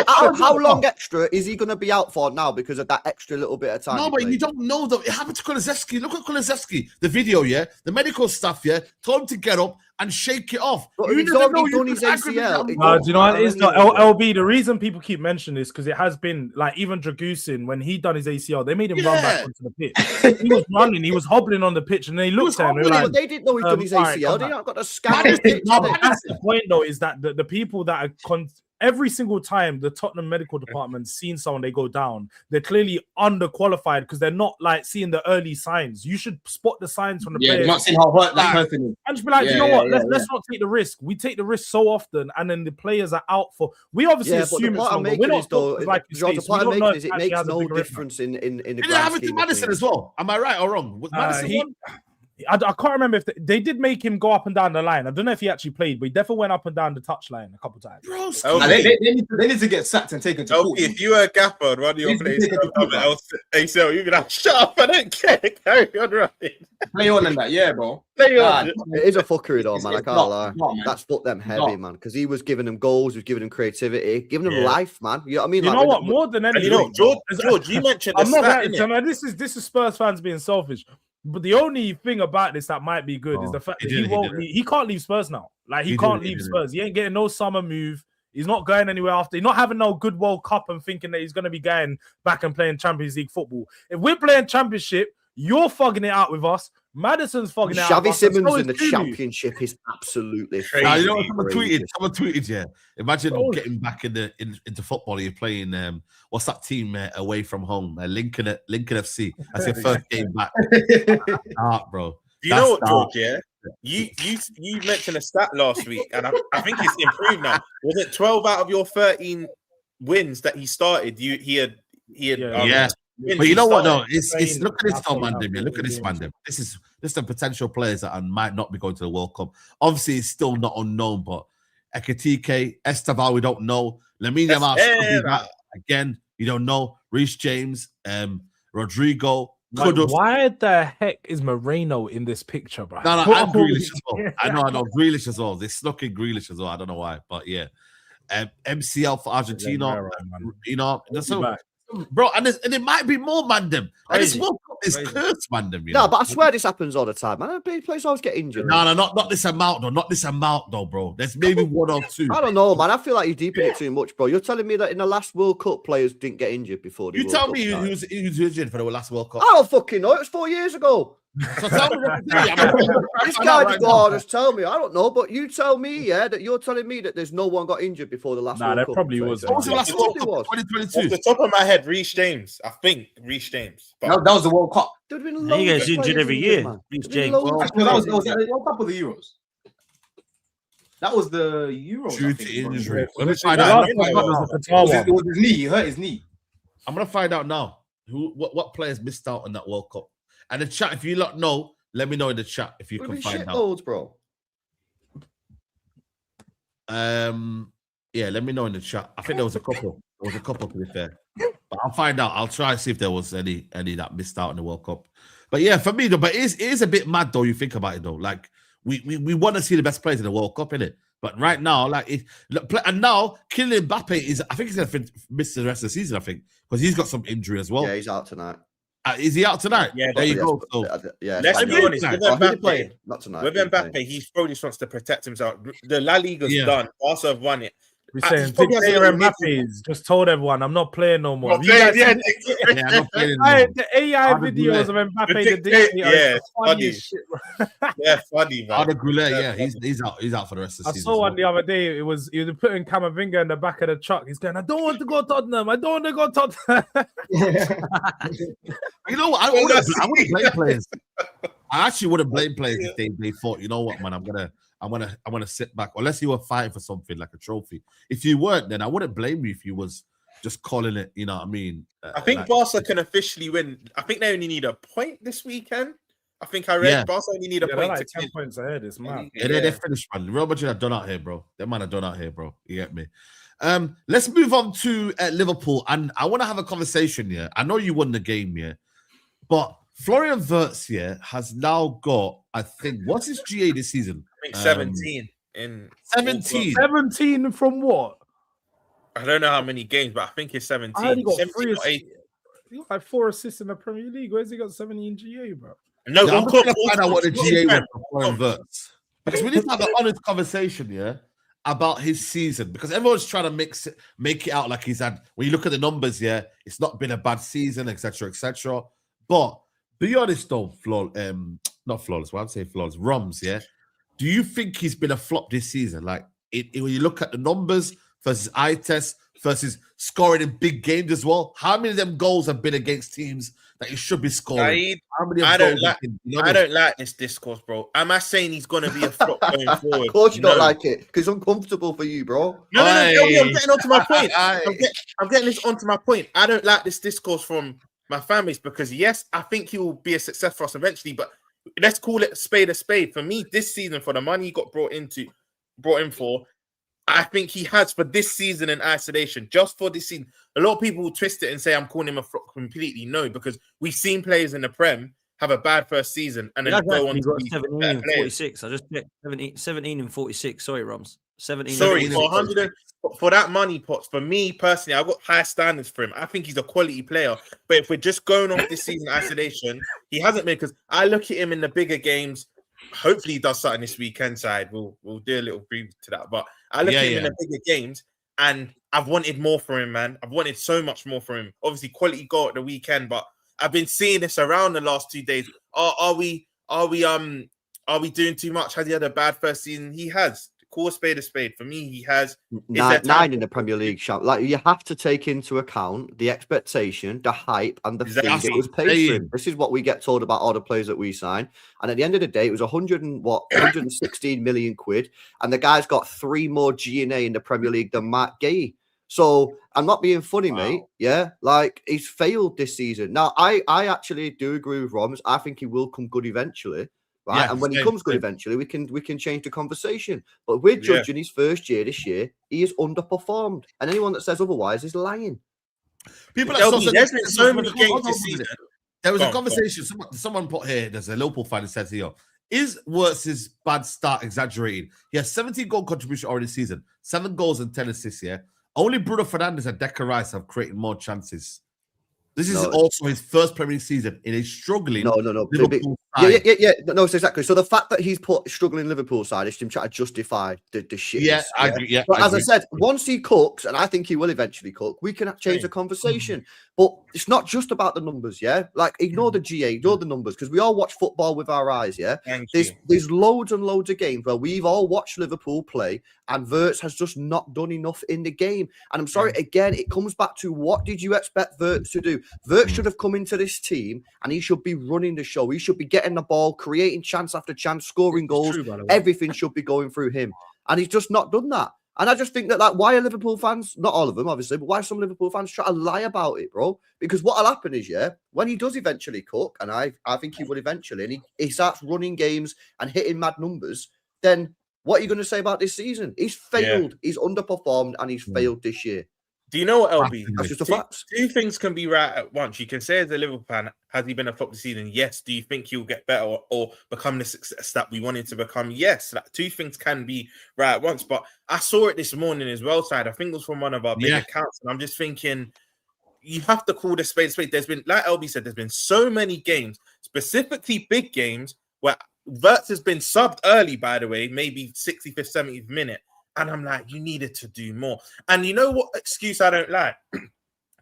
how long extra is he going to be out for now because of that extra little bit of time? No, but you don't know, though. It happened to Kulusevski. Look at Kulusevski. The video, the medical staff, told him to get up and shake it off. But he's already done his ACL. Do you know what it is? LB, the reason people keep mentioning this, because it has been, like, even Dragusin, when he done his ACL, they made him run back onto the pitch. He was running, he was hobbling on the pitch, and they looked at him. But they didn't know he'd done his ACL. They not got a scan. That's the point, though, is that the people that are every single time the Tottenham medical department seen someone they go down, they're clearly underqualified because they're not like seeing the early signs. You should spot the signs from the players. You're not seeing how hurt that person is. And just be like, you know what? Let's not take the risk. We take the risk so often, and then the players are out for. We obviously assume it's wrong. We're not like the point I'm making is it makes no difference in the grand scheme. Madison as well. Am I right or wrong? Was Madison I can't remember if they did make him go up and down the line. I don't know if he actually played, but he definitely went up and down the touchline a couple times. Bro, they need to get sacked and taken to court. If you were a gaffer and one of your players ACL, you'd be like, shut up, I don't care. Carry on running. Play on in that, bro. Play on. It is a fuckery, though, man. I can't lie. That's put them heavy, man, because he was giving them goals, he was giving them creativity, giving them life, man. You know what I mean? You know what? More than anything, George, you mentioned I'm not. This is Spurs fans being selfish. But the only thing about this that might be good is the fact that he can't leave Spurs now. Like, he can't leave Spurs. He ain't getting no summer move. He's not going anywhere after. He's not having no good World Cup and thinking that he's going to be going back and playing Champions League football. If we're playing Championship, you're fucking it out with us. Madison's fucking it out with us. Xavi Simmons in the Championship is absolutely crazy. You know what someone tweeted, imagine getting back into football. You're playing what's that team away from home? Lincoln FC. That's your first game back. Bro. Do you know what, George? You mentioned a stat last week, and I think it's improved now. Was it 12 out of your 13 wins that he started? He had. But you know what? No, it's look at this, Mandem. Look at this, Mandem. This is the potential players that might not be going to the World Cup. Obviously, it's still not unknown, but Ekitike, Estaval, we don't know. Lamine Yamal, again, you don't know. Reece James, Rodrigo. Why the heck is Moreno in this picture, bro? No, and Grealish as well. I know, Grealish as well. They snuck in Grealish as well. I don't know why, but yeah. MCL for Argentina, bro, and it might be more, Mandem. And this World Cup is cursed, Mandem. No, but I swear this happens all the time, man. Players always get injured. No, not this amount, though. Not this amount, though, bro. There's maybe one or two. I don't know, man. I feel like you're deep in it too much, bro. You're telling me that in the last World Cup, players didn't get injured before the World Cup. You tell me who's injured for the last World Cup. I don't fucking know. It was 4 years ago. So tell me what this guy just tell me. I don't know, but you tell me, that you're telling me that there's no one got injured before the last World Cup. There probably was. What was the last World Cup? 2022. Off the top of my head, Reece James. I think Reece James. That was the World Cup. He gets injured every year. Reece James. That was the World Cup or the Euros? That was the Euros. Due to injury. Let me find out. It was his knee. He hurt his knee. I'm gonna find out now. What players missed out on that World Cup? And the chat, if you lot know, Let me know in the chat if you Would can have find been out. shitloads, bro. Yeah, let me know in the chat. I think there was a couple. There was a couple, to be fair. But I'll find out. I'll try and see if there was any that missed out in the World Cup. But yeah, for me though, but it is a bit mad though. You think about it though, like we want to see the best players in the World Cup, innit? But right now, like and now Kylian Mbappe is, I think he's gonna miss the rest of the season. I think because he's got some injury as well. Yeah, he's out tonight. Is he out tonight? Yeah, there you go. Yeah, let's be honest. With Mbappe, not tonight. With Mbappe, he probably just wants to protect himself. The La Liga's done. Barca have won it. We're saying Victor Mbappe's just told everyone, I'm not playing no more. The AI videos of Mbappe, funny, man. He's out for the rest of the season. I saw one the other day. He was putting Camavinga in the back of the truck. He's going, I don't want to go Tottenham. I don't want to go Tottenham. You know what? I wouldn't blame players. I actually wouldn't blame players if they thought, you know what, man, I'm gonna sit back, unless you were fighting for something like a trophy. If you weren't, then I wouldn't blame you if you was just calling it. You know what I mean? I think Barca can officially win. I think they only need a point this weekend. I think I read Barca only need a point. Like 10 points ahead. It's mad. They're finished, man. Real Madrid are done out here, bro. Them man are done out here, bro. You get me? Let's move on to Liverpool, and I want to have a conversation here. I know you won the game, but Florian Wirtz has now got, I think, what's his GA this season? I think 17 in 17. 17 from what? I don't know how many games, but I think it's 17. I only got 17 or 8. He got like 4 assists in the Premier League. Where's he got 17 GA, bro? No, I'm going to find out what the GA was for Florian Wirtz. Because we need to have an honest conversation, about his season. Because everyone's trying to make it out like he's had, when you look at the numbers, it's not been a bad season, etc., etc. But be honest though, not flawless. Well, I'm saying flawless. Rums, do you think he's been a flop this season? Like, when you look at the numbers versus eye test versus scoring in big games as well, how many of them goals have been against teams that he should be scoring? I don't like this discourse, bro. Am I saying he's going to be a flop going forward? Of course you don't like it, because it's uncomfortable for you, bro. No, I'm getting onto my point. I'm getting this onto my point. I don't like this discourse from my fan base because, yes, I think he will be a success for us eventually, but let's call it a spade a spade. For me, this season, for the money he got brought in for, I think he has for this season in isolation, just for this season. A lot of people will twist it and say I'm calling him a flop completely. No, because we've seen players in the Prem have a bad first season and then go on to be 17 and 46. I just checked 17 and 46. Sorry, Roms. 17. Sorry, for 100 for that money pot. For me personally, I've got high standards for him. I think he's a quality player. But if we're just going off this season isolation, he hasn't been, because I look at him in the bigger games. Hopefully he does something this weekend side. We'll do a little brief to that. But I look at him in the bigger games and I've wanted more for him, man. I've wanted so much more for him. Obviously, quality goal at the weekend, but I've been seeing this around the last 2 days. Are we doing too much? Has he had a bad first season? He has. Call a spade a spade. For me, he has 9 in the Premier League. Like, you have to take into account the expectation, the hype, and the fee that was paid for him. This is what we get told about all the players that we sign. And at the end of the day, it was 116 million quid, and the guy's got 3 more G&A in the Premier League than Matt Gay. So I'm not being funny, mate. Yeah, like, he's failed this season. Now, I actually do agree with Roms. I think he will come good eventually. Right, and when he comes good eventually, we can change the conversation. But we're judging his first year this year. He is underperformed, and anyone that says otherwise is lying. People, there's been so many games this season. There was a conversation. Someone put here. There's a Liverpool fan who says here: is Wirtz's bad start exaggerated? He has 17 goal contribution already this season, 7 goals and 10 assists. Only Bruno Fernandes and Declan Rice have created more chances. This is also his first Premier League season in a struggling Liverpool side. Yeah. No, it's exactly. So the fact that he's put struggling Liverpool side is him trying to justify the shit. Yeah, I agree. But as I said, once he cooks, and I think he will eventually cook, we can change the conversation. But it's not just about the numbers, Like, ignore the GA, ignore the numbers, because we all watch football with our eyes, There's loads and loads of games where we've all watched Liverpool play, and Wirtz has just not done enough in the game. And I'm sorry, again, it comes back to, what did you expect Wirtz to do? Wirtz should have come into this team and he should be running the show. He should be getting the ball, creating chance after chance, scoring goals. Everything should be going through him. And he's just not done that. And I just think that, like, why are Liverpool fans, not all of them, obviously, but why some Liverpool fans try to lie about it, bro? Because what'll happen is, when he does eventually cook, and I think he would eventually, and he starts running games and hitting mad numbers, then what are you going to say about this season? He's failed. He's underperformed, and he's failed this year. Do you know what, LB? That's just a fact. Two things can be right at once. You can say, as a Liverpool fan, has he been a flop this season? Yes. Do you think he'll get better or become the success that we wanted to become? Yes. Like, two things can be right at once. But I saw it this morning as well, Side. I think it was from one of our big accounts. And I'm just thinking, you have to call the spade a spade. There's been, like LB said, there's been so many games, specifically big games, where Wirtz has been subbed early, by the way, maybe 65th, 70th minute. And I'm like, you needed to do more. And you know what excuse I don't like?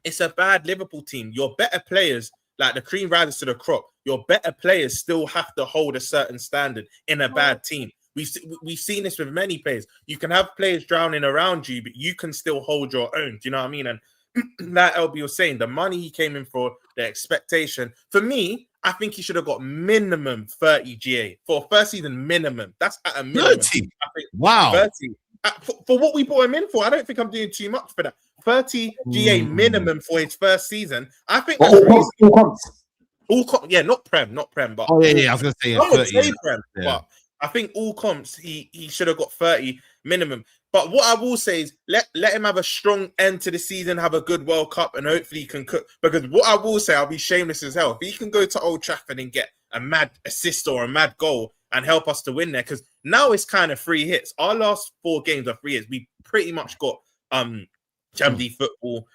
It's a bad Liverpool team. Your better players, like the cream rises to the crop, your better players still have to hold a certain standard in a bad team. We've seen this with many players. You can have players drowning around you, but you can still hold your own. Do you know what I mean? And like LB was saying, the money he came in for, the expectation. For me, I think he should have got minimum 30 GA. For first season, minimum. That's at a minimum. 30? I think Wow. 30. For what we brought him in for, I don't think I'm doing too much for that. 30 GA minimum for his first season. I think that's all comps. Yeah, not Prem, but I was gonna say, I would say Prem, but I think all comps he should have got 30 minimum. But what I will say is let him have a strong end to the season, have a good World Cup, and hopefully he can cook. Because what I will say, I'll be shameless as hell. If he can go to Old Trafford and get a mad assist or a mad goal and help us to win there, because now it's kind of free hits. Our last 4 games are free hits. We pretty much got Champions League football.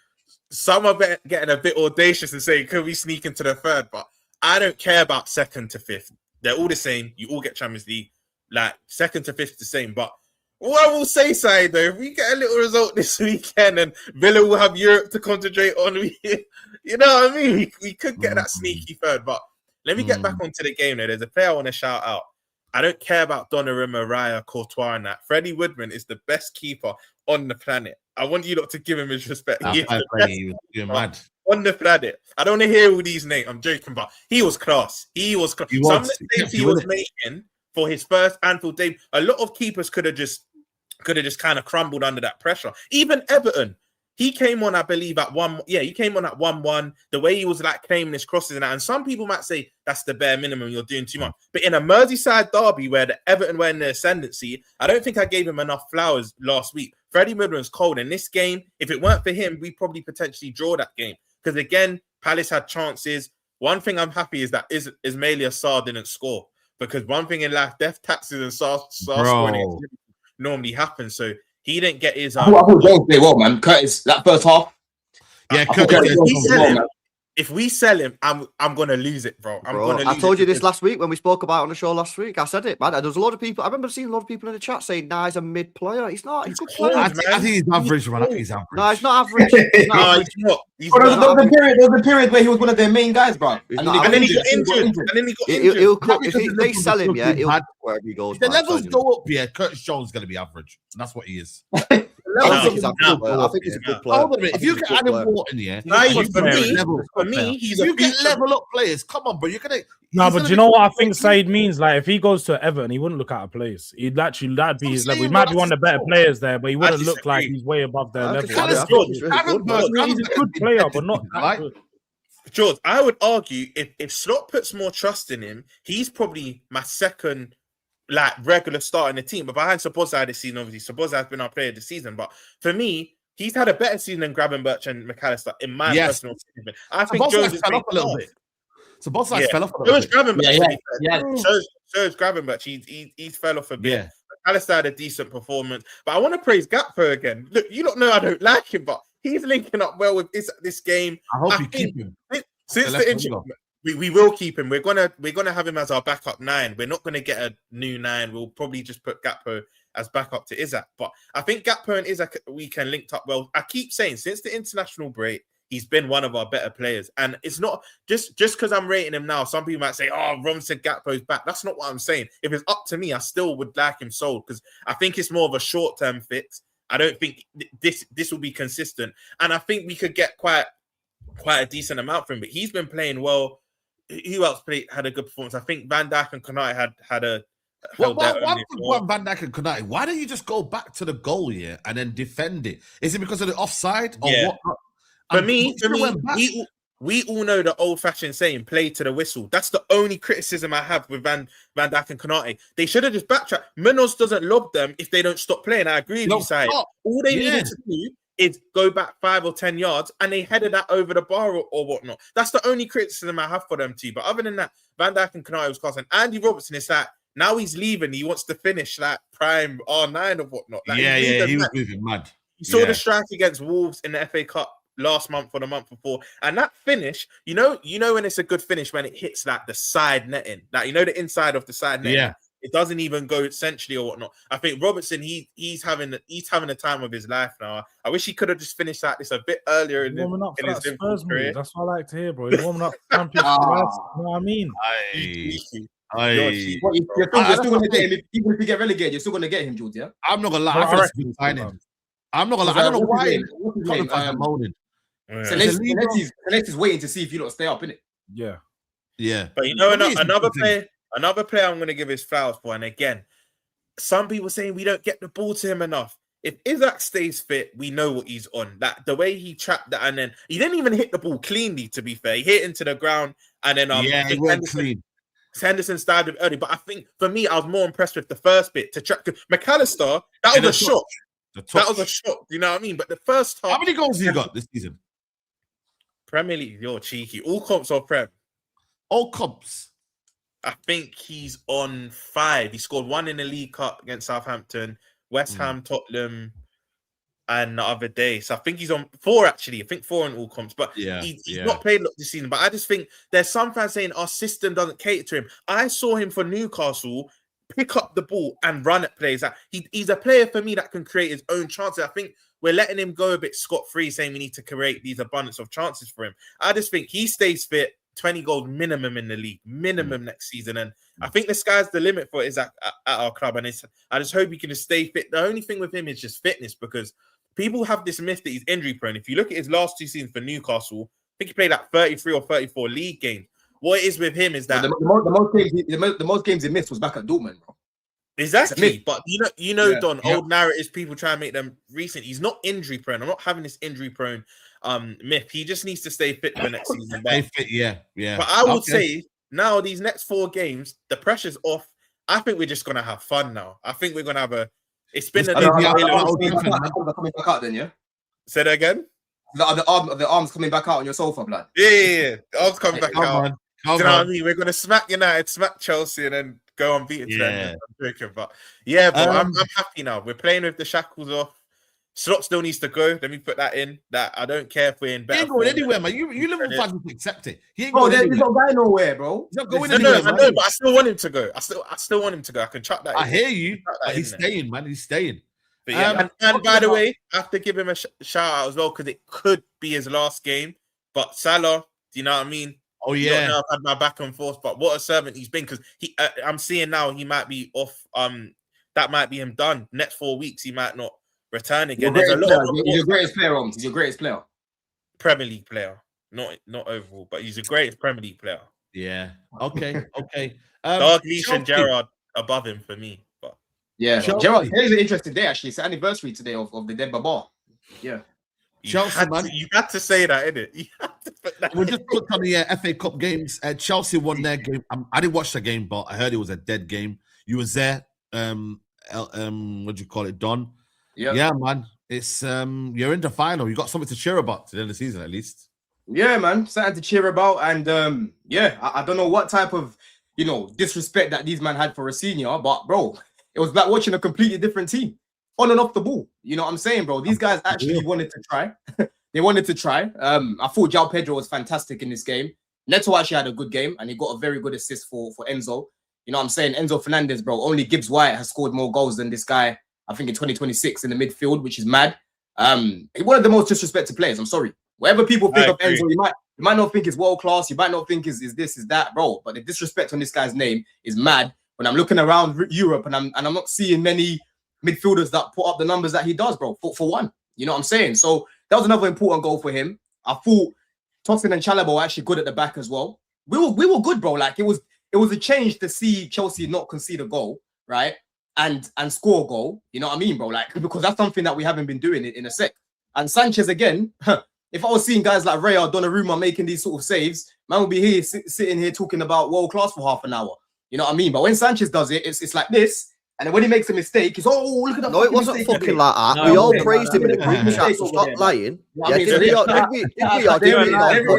Some are getting a bit audacious and saying, can we sneak into the third? But I don't care about 2nd to 5th. They're all the same. You all get Champions League. Like 2nd to 5th, the same. But what I will say, Saeed, though, if we get a little result this weekend and Villa will have Europe to concentrate on, you know what I mean? We could get that sneaky third. But let me get back onto the game, though. There's a player I want to shout out. I don't care about Donnarumma, Raya, Courtois, and that. Freddie Woodman is the best keeper on the planet. I want you lot to give him his respect. He is the best mad on the planet. I don't want to hear all these names. I'm joking, but he was class. Some of the mistakes he was making for his first Anfield debut, a lot of keepers could have just kind of crumbled under that pressure. Even Everton. He came on, I believe, at 1. Yeah, he came on at 1-1. The way he was like claiming his crosses and that. And some people might say that's the bare minimum. You're doing too much. But in a Merseyside derby where the Everton were in the ascendancy, I don't think I gave him enough flowers last week. Freddie Woodman's cold. In this game, if it weren't for him, we probably potentially draw that game. Because again, Palace had chances. One thing I'm happy is that Ismaila Sarr didn't score. Because one thing in life, death taxes and Sarr scoring normally happen. So he didn't get his. I thought Jones played well, man. Curtis, that first half. Yeah, if we sell him, I'm gonna lose it, bro. I told you this last week when we spoke about it on the show last week. I said it, man. There was a lot of people. I remember seeing a lot of people in the chat saying, "Nah, he's a mid player. He's not. He's a good player." I think he's average, man. I think he's average. No, he's not average. He's not average. He's not. There was a period where he was one of their main guys, bro. And then he got injured. He'll cook. If they sell him, yeah, he'll wherever he goes. If the levels go up, yeah, Curtis Jones is going to be average. And that's what he is. I think he's a good player. If you get Adam Wharton, yeah, for me, he's you get level up players. Come on, bro, you're gonna. No, but do you know what I think Saeed means? Like, if he goes to Everton, he wouldn't look out of place. That'd be his level. He might be one of the better players there, but he wouldn't look like he's way above their level. He's a good player, but not that good. George, I would argue if Slot puts more trust in him, he's probably my second regular start in the team. But behind Sabozai this season, obviously, Sabozai has been our player this season. But for me, he's had a better season than Gravenberch and McAllister, in my personal opinion. I think Jones fell off a little bit. Sabozai fell off a little bit. So is Gravenberch. He's fell off a bit. Yeah. McAllister had a decent performance. But I want to praise Gakpo again. Look, you don't know I don't like him, but he's linking up well with this game. I hope you keep him. Since the injury, we will keep him. We're gonna have him as our backup 9. We're not gonna get a new 9. We'll probably just put Gakpo as backup to Isak. But I think Gakpo and Isak weekend linked up well. I keep saying since the international break, he's been one of our better players. And it's not just because I'm rating him now. Some people might say, "Oh, Rom said Gakpo's back." That's not what I'm saying. If it's up to me, I still would like him sold because I think it's more of a short-term fix. I don't think this will be consistent, and I think we could get quite a decent amount from him. But he's been playing well. Who else had a good performance? I think Van Dijk and Konate had Well, held their own one in thing goal. about Van Dijk and Konate, why don't you just go back to the goal here and then defend it? Is it because of the offside or Yeah. what? For me, we all know the old-fashioned saying, play to the whistle. That's the only criticism I have with Van Dijk and Konate. They should have just backtracked. Munoz doesn't lob them if they don't stop playing. I agree with you, Saeed. All they needed to do is go back 5 or 10 yards and they headed that over the bar or whatnot. That's the only criticism I have for them too. But other than that, Van Dijk and Konate was class. And Andy Robertson is like, now he's leaving. He wants to finish like prime R9 or whatnot. Like, he was moving mad. You saw the strike against Wolves in the FA Cup last month or the month before, and that finish, you know when it's a good finish when it hits like the side netting, like the inside of the side netting. Yeah, it doesn't even go centrally or whatnot. I think Robertson, he's having the time of his life now. I wish he could have just finished like this a bit earlier in his Spurs career. That's what I like to hear, bro. He's warming up Championship. You know what I mean? You're still gonna get him even if you get relegated. You're still gonna get him, Jules. Yeah, I'm not gonna lie. I think it's signing. I'm not gonna lie. I don't know why. Celeste's waiting to see if you don't stay up, innit? Yeah. But another player I'm going to give his flowers for, and again, some people saying we don't get the ball to him enough. If Isaac stays fit, we know what he's on. That the way he trapped that, and then he didn't even hit the ball cleanly. To be fair, he hit into the ground, and then he went clean. Henderson started early, but I think for me, I was more impressed with the first bit to track McAllister. That was a shot. That was a shot. You know what I mean? But the first half, how many goals you got this season? Premier League, you're cheeky. All comps or Prem? All comps. I think he's on 5. He scored 1 in the League Cup against Southampton, West Ham, Tottenham, and the other day. So I think he's on 4 actually. I think 4 in all comps. But he's not played a lot this season. But I just think there's some fans saying our system doesn't cater to him. I saw him for Newcastle pick up the ball and run at plays. He's a player for me that can create his own chances. I think we're letting him go a bit scot-free, saying we need to create these abundance of chances for him. I just think he stays fit, 20 goals minimum in the league, minimum next season. And I think the sky's the limit for it is at our club. And I just hope he can just stay fit. The only thing with him is just fitness, because people have this myth that he's injury prone. If you look at his last 2 seasons for Newcastle, I think he played like 33 or 34 league games. What it is with him is that the most games he missed was back at Dortmund, bro. Exactly, but Don, old narratives, people try and make them recent. He's not injury prone. I'm not having this injury prone myth. He just needs to stay fit for next season. But I would say now these next 4 games, the pressure's off. I think we're just gonna have fun now. I think we're gonna have a. It's been coming back out then, yeah. Say that again. The arms coming back out on your sofa, blood. Yeah. The arms coming back out. On. Do you know what I mean? We're gonna smack United, smack Chelsea, and then go unbeaten to them. I'm joking, but I'm happy now. We're playing with the shackles off. Slot still needs to go. Let me put that in. That I don't care if we're in better. He ain't going anywhere, man. You Liverpool fans will accept it. He ain't going anywhere. He's not going nowhere, bro. He's not going anywhere. anywhere. I know, but I still want him to go. I still want him to go. I can chuck that. I hear you. But he's staying, man. He's staying. But and by the way, I have to give him a shout out as well, because it could be his last game. But Salah, do you know what I mean? Oh yeah, I've had my back and forth, but what a servant he's been. Because I'm seeing now he might be off. That might be him done. Next 4 weeks, he might not return again. He's your greatest player, Roms. He's your greatest player. Premier League player, not overall, but he's the greatest Premier League player. Yeah. Okay. Dalglish and Gerrard above him for me. But Gerrard. Today's an interesting day. Actually, it's the anniversary today of the dead Baba. Yeah. Chelsea, you had to say that, innit? We just put on the FA Cup games. Chelsea won their game. I didn't watch the game, but I heard it was a dead game. You was there. What do you call it, Don? Yeah, man. It's you're in the final. You got something to cheer about today in the season, at least. Yeah, man. Something to cheer about, and I don't know what type of disrespect that these men had for a senior, but bro, it was like watching a completely different team on and off the ball. You know what I'm saying, bro? These guys actually wanted to try. They wanted to try. I thought João Pedro was fantastic in this game. Neto actually had a good game, and he got a very good assist for Enzo. You know what I'm saying? Enzo Fernandez, bro. Only Gibbs-White has scored more goals than this guy, I think, in 2026 in the midfield, which is mad. One of the most disrespected players. I'm sorry. Whatever people think of Enzo, you might not think it's world class. You might not think is this, is that, bro. But the disrespect on this guy's name is mad. When I'm looking around Europe and I'm not seeing many midfielders that put up the numbers that he does, bro. For one, you know what I'm saying? So that was another important goal for him. I thought Tosin and Chalobah were actually good at the back as well. We were good, bro. Like it was a change to see Chelsea not concede a goal. right, and score a goal. You know what I mean, bro? Like, because that's something that we haven't been doing in a sec. And Sanchez again. If I was seeing guys like Ray or Donnarumma making these sort of saves, man would be here sitting here talking about world class for half an hour. You know what I mean? But when Sanchez does it, it's like this. And then when he makes a mistake, it's look at that. No, it wasn't fucking like that. No, we all praised him in the group chat, so stop lying. Did we all do in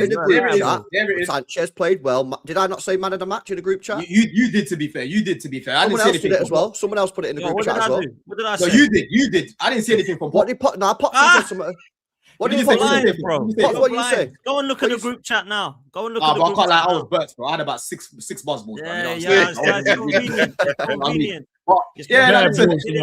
the group chat? Sanchez played well. Did I not say man of the match in the group chat? You did, to be fair. You did, to be fair. Someone else did it as well. Someone else put it in the group chat as well. What did I say? No, you did. I didn't see anything from Pop. Pop said something. What did you say, bro? What you say? Go and look at the group chat now. Go and look at the group chat. I was burnt, bro. I had about six buzzballs. Yeah, it's convenient. Convenient.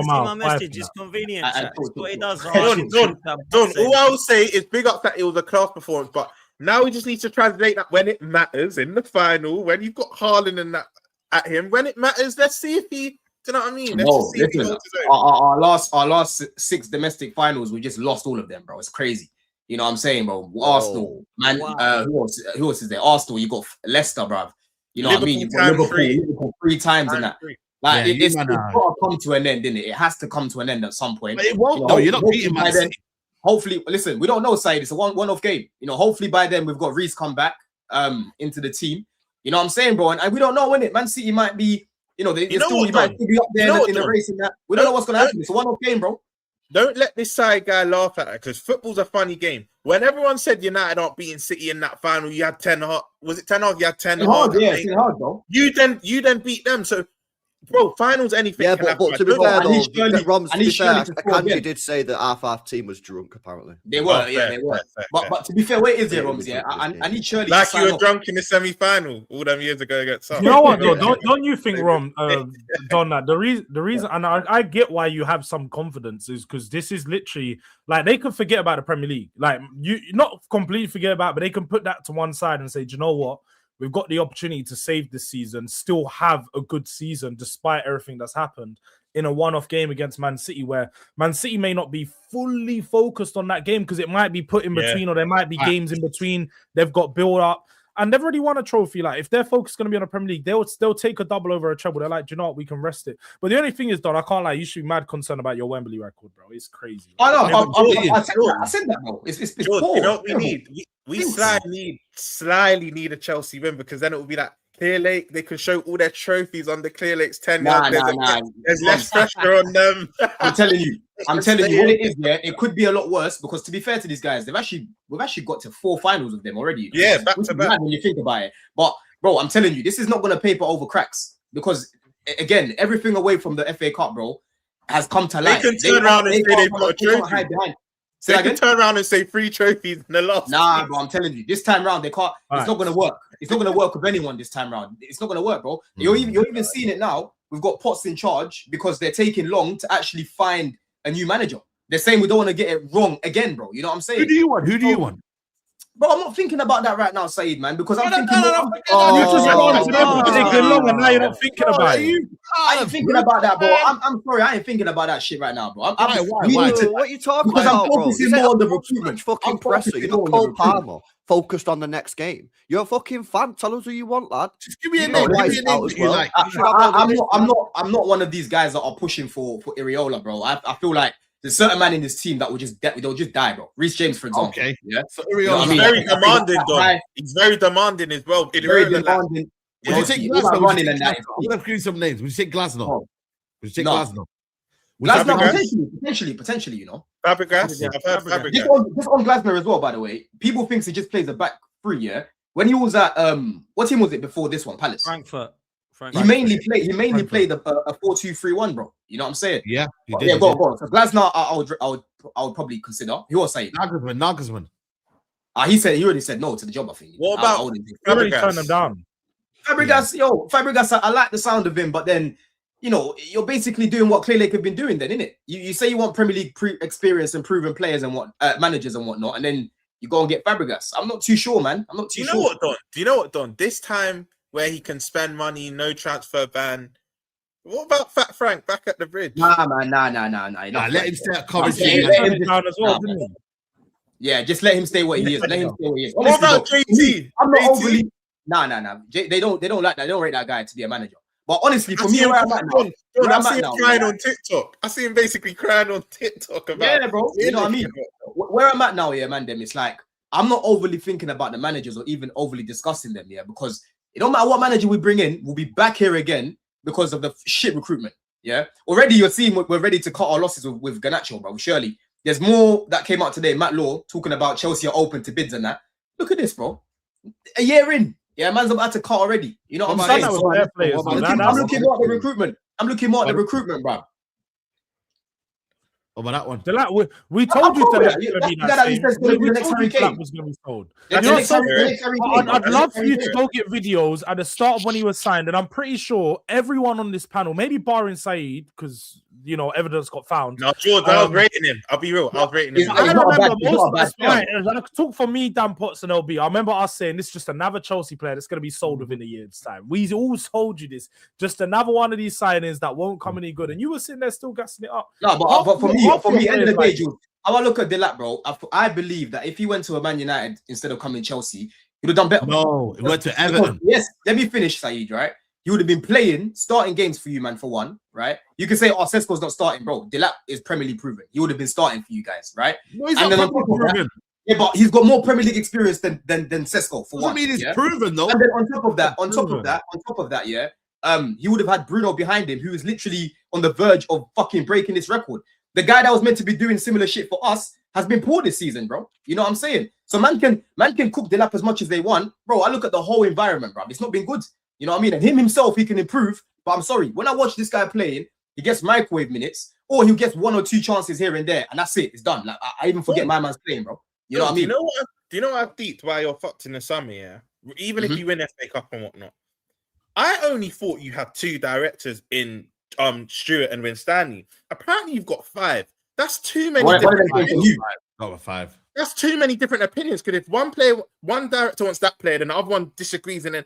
My message is convenient. That's what he does. Don, all I will say is big up that it was a class performance, but now we just need to translate that when it matters in the final, when you've got Haaland and that at him, when it matters, let's see if he. Do you know what I mean? Listen, our last 6 domestic finals, we just lost all of them, bro. It's crazy. You know what I'm saying, bro? Arsenal, man. Wow. Who else is there? Arsenal. You got Leicester, bro. You know Liverpool, what I mean? You got Liverpool 3 times in that. Like it's got to come to an end, didn't it? It has to come to an end at some point. But it won't, though. You're not beating Man City. Hopefully, listen. We don't know, Saeed. It's a one-off game. You know, hopefully by then we've got Reece come back into the team. You know what I'm saying, bro? And we don't know when it. Man City might be. You know, might still be up there in the race and that. We don't know what's going to happen. It's a one-off game, bro. Don't let this side guy laugh at that because football's a funny game. When everyone said United aren't beating City in that final, you had 10 hard. Was it 10 hard? You had 10 hard. Yeah, 10 hard, bro. You then beat them. So, bro, finals anything. Yeah, but to be fair, though, Akanji did say that our team was drunk. Apparently, they were. They were. But to be fair, where is it, Roms? Yeah, I need Shirley. Like you were drunk in the semi-final all them years ago against. You know what, though? Don't you think, Rom, Don, that the reason, and I get why you have some confidence is because this is literally like they could forget about the Premier League, like you not completely forget about, but they can put that to one side and say, do you know what? We've got the opportunity to save this season, still have a good season despite everything that's happened in a one-off game against Man City, where Man City may not be fully focused on that game because it might be put in between or there might be games in between. They've got build up and they've already won a trophy. Like if their focus is going to be on the Premier League, they'll take a double over a treble. They're like, do you know what? We can rest it. But the only thing is, Don, I can't lie. You should be mad concerned about your Wembley record, bro. It's crazy. I know. I said that, bro. It's George, you know what we need? We slyly need a Chelsea win because then it will be that Clear Lake. They can show all their trophies on the Clear Lake's 10 yard. There's less pressure on them. I'm telling you what it is. Yeah, it could be a lot worse because to be fair to these guys, we've actually got to 4 finals with them already. Yeah, back to back. When you think about it, but bro, I'm telling you, this is not going to paper over cracks because again, everything away from the FA Cup, bro, has come to light. They can turn around and say they've got a trophy. They can turn around and say 3 trophies in the loss. Nah, bro, I'm telling you, this time round they can't. It's not going to work. It's not going to work with anyone this time round. It's not going to work, bro. You're even seeing it now. We've got Potts in charge because they're taking long to actually find a new manager. They're saying we don't want to get it wrong again, bro. You know what I'm saying? Who do you want? Bro, I'm not thinking about that right now, Saeed, man, because I'm thinking. You just taking long and now you're not thinking about it. I ain't thinking about that, bro. I'm sorry, I ain't thinking about that shit right now, bro. Why? What are you talking about, I'm focusing more on the recruitment. Fucking presser. You're not Cole Palmer focused on the next game. You're a fucking fan. Tell us who you want, lad. Just give me a name. I'm not one of these guys that are pushing for Iriola, bro. I feel like there's a certain man in this team that will just die, bro. Reece James, for example. Okay. Yeah. So Iriola's very demanding, though. He's very demanding as well. Very demanding. Would you take Glasgow? Running and that. I'm gonna give you some names. Would you take Glasgow? Would you take Glasgow? Potentially, you know. Fabregas. Just on Glasner as well, by the way. People think he just plays a back 3, yeah. When he was at what team was it before this one? Palace. Frankfurt. He mainly played a 4-2-3-1, bro. You know what I'm saying? Yeah. Go on. So Glasner, I would probably consider. He was saying Nagelsmann. He already said no to the job. I think. What about Fabregas? Turned him down. Fabregas, I like the sound of him, but then you know you're basically doing what Clear Lake have been doing. Then, innit? You say you want Premier League experience and proven players and managers and whatnot, and then you go and get Fabregas. I'm not too sure, man. I'm not too sure. Do you know what, Don? This time where he can spend money, no transfer ban. What about Fat Frank back at the bridge? Nah, man. Nah. Let him stay at Coventry. Yeah, just let him stay where he is. What about JT? I'm not overly. Nah. They don't like that. They don't rate that guy to be a manager. But honestly, for me, where I'm at now, I see him crying on TikTok. I see him basically crying on TikTok about. Yeah, bro. You know what I mean? Where I'm at now, yeah, man. Them, it's like I'm not overly thinking about the managers or even overly discussing them, yeah, because it don't matter what manager we bring in, we'll be back here again because of the shit recruitment. Yeah, already you're seeing we're ready to cut our losses with Garnacho, bro. Surely there's more that came out today. Matt Law talking about Chelsea are open to bids and that. Look at this, bro. A year in. Yeah, man's about to cut already. You know what I'm saying? I'm looking more at the recruitment. I'm looking more at the recruitment, bro. Oh, but that one. We told you that was going to be sold. I'd love for you to go get videos at the start of when he was signed, and I'm pretty sure everyone on this panel, maybe barring Saeed, because you know evidence got found. No, George, I was rating him. I'll be real. I was rating him. I remember most of the talk for me, Dan Potts and LB. I remember us saying this is just another Chelsea player that's going to be sold within a year's time. We all told you this. Just another one of these signings that won't come any good, and you were sitting there still gassing it up. No, but for me, end of the day, Jude, how I look at Delap, bro, I believe that if he went to a Man United instead of coming Chelsea, he would have done better. No, he went to Everton. Yes, let me finish, Saeed, right? He would have been starting games for you, man, for one, right? You can say, oh, Sesko's not starting, bro. Delap is Premier League proven. He would have been starting for you guys, right? No, he's not proven. Yeah, but he's got more Premier League experience than Sesko, for one. I mean, he's proven, though. And then on top of that, yeah, he would have had Bruno behind him, who is literally on the verge of fucking breaking this record. The guy that was meant to be doing similar shit for us has been poor this season, bro. You know what I'm saying? So man can cook Delap as much as they want, bro. I look at the whole environment, bro. It's not been good. You know what I mean? And him himself, he can improve. But I'm sorry, when I watch this guy playing, he gets microwave minutes, or he'll get 1 or 2 chances here and there, and that's it. It's done. Like I even forget my man's playing, bro. You know what I mean? Do you know what I've deeped why you're fucked in the summer? Yeah, even if you win FA Cup and whatnot. I only thought you had 2 directors in Stewart and Winstanley. Apparently, you've got 5. That's too many. Got 5. That's too many different opinions. Because if one director wants that player, then the other one disagrees, and then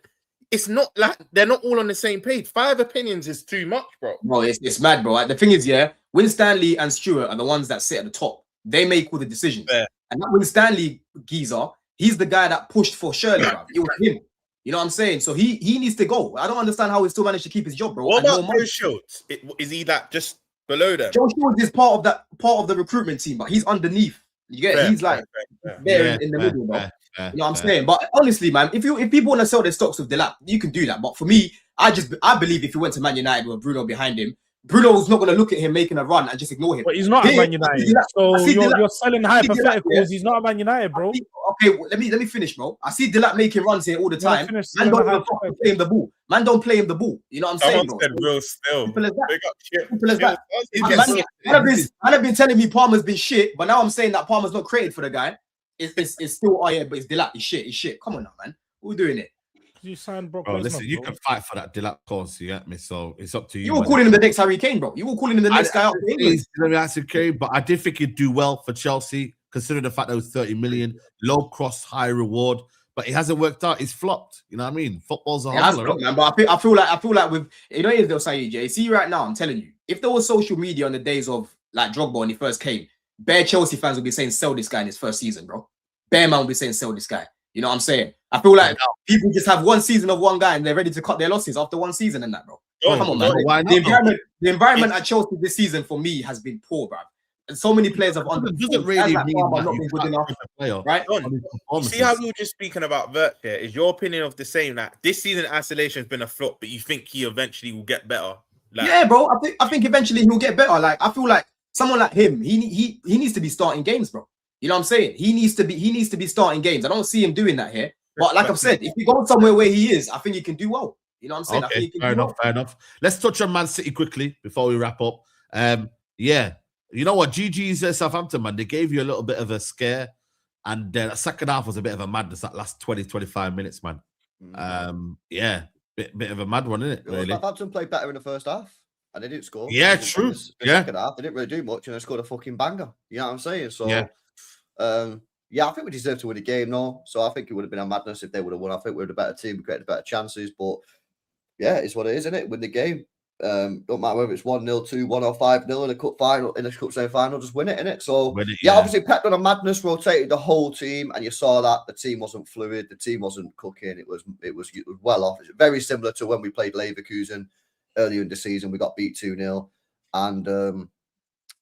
it's not like they're not all on the same page. 5 opinions is too much, bro. Bro, it's mad, bro. The thing is, yeah, Winstanley and Stewart are the ones that sit at the top. They make all the decisions. Yeah. And that Winstanley geezer, he's the guy that pushed for Shirley, bro. It was him. You know what I'm saying? So he needs to go. I don't understand how he still managed to keep his job, bro. What about Joe Schultz? Is he like just below them? Joe Schultz is part of the recruitment team, but he's underneath. You get it? He's like there in the middle, bro. You know what I'm saying? But honestly, man, if people want to sell their stocks with Delap, you can do that. But for me, I believe if he went to Man United with Bruno behind him, Bruno's not going to look at him making a run and just ignore him. But he's not at Man United. So you're selling hypotheticals. He's not at Man United, bro. Okay, let me finish, bro. I see Delap making runs here all the time. Man don't play him the ball. Man don't play him the ball. You know what I'm saying, bro? Real still. Simple as that. Man have been telling me Palmer's been shit, but now I'm saying that Palmer's not created for the guy. It's still, oh yeah, but it's Delap. It's shit. Come on now, man. We're doing it. You signed Brock. Bro, listen, you can fight for that Delap cause, you get me? So it's up to you. You were calling him the next Harry Kane, bro. You were calling him the next guy up. Let me ask you, Kane, but I did think he'd do well for Chelsea, considering the fact that it was 30 million, low cross, high reward. But it hasn't worked out. He's flopped. You know what I mean? Football's a hustler, right? Man, but I feel like with they'll say, Jay. See right now, I'm telling you, if there was social media on the days of like Drogba when he first came, bare Chelsea fans would be saying sell this guy in his first season, bro. Bare man would be saying sell this guy. You know what I'm saying? I feel like people just have one season of one guy and they're ready to cut their losses after one season and that, bro. Come on, man. Why not? The environment at Chelsea this season for me has been poor, bro. And so many players have doesn't really mean not been good enough, right? See how we were just speaking about Wirtz here? Is your opinion of the same? That this season isolation has been a flop, but you think he eventually will get better? Like, yeah, bro. I think eventually he'll get better. Like I feel like someone like him, he needs to be starting games, bro. You know what I'm saying? He needs to be starting games. I don't see him doing that here. But like I've said, if he goes somewhere where he is, I think he can do well. You know what I'm saying? Okay, I think he can fair enough. Let's touch on Man City quickly before we wrap up. Yeah. You know what? GG's Southampton, man, they gave you a little bit of a scare. And the second half was a bit of a madness, that last 20, 25 minutes, man. Yeah, bit of a mad one, isn't it? Really? Southampton played better in the first half. And they didn't score. Yeah, true. The second half, they didn't really do much, and they scored a fucking banger. You know what I'm saying? So, yeah, I think we deserve to win the game, no. So I think it would have been a madness if they would have won. I think we're the better team, we created better chances. But yeah, it's what it is, isn't it? Win the game. Don't matter whether it's 1-0, 2-1 or 5-0 in a cup final, in a cup semi-final, just win it, innit? So yeah, obviously Pep done a madness, rotated the whole team, and you saw that the team wasn't fluid, the team wasn't cooking, it was well off. It's very similar to when we played Leverkusen. earlier in the season. We got beat 2-0. And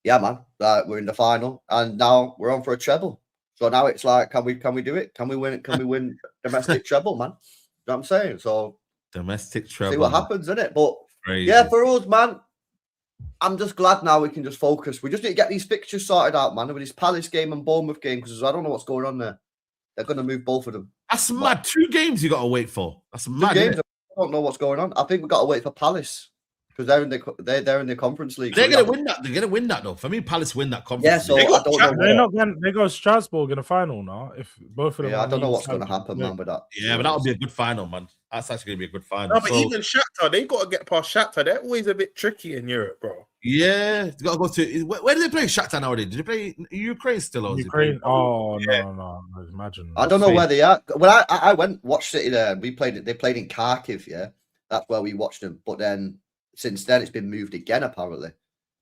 yeah, man, we're in the final. And now we're on for a treble. So now it's like, can we do it? Can we win? Can we win domestic treble, man? You know what I'm saying? So domestic treble. See what happens, innit? But Crazy. yeah, for us, man, I'm just glad now we can just focus. We just need to get these fixtures sorted out, man. With this Palace game and Bournemouth game, because I don't know what's going on there. They're going to move both of them. That's mad. 2 games you got to wait for. That's mad. 2 games. I don't know what's going on. I think we've got to wait for Palace. Because they're in the Conference League. They're gonna win that. They're gonna win that though. For me, Palace win that Conference. Yeah, so League. I don't know. They go Strasbourg in the final now. If both of them, I don't know what's going to happen, man. With that, yeah, but that'll be a good final, man. That's actually gonna be a good final. No, but even Shakhtar, they got to get past Shakhtar. They're always a bit tricky in Europe, bro. Yeah, you got to go to. Where do they play Shakhtar nowadays? Did they play Ukraine still? Or Ukraine? Oh no! Imagine. I don't know where they are. Well, I went watched City there. And they played in Kharkiv. Yeah, that's where we watched them. But then since then, it's been moved again apparently.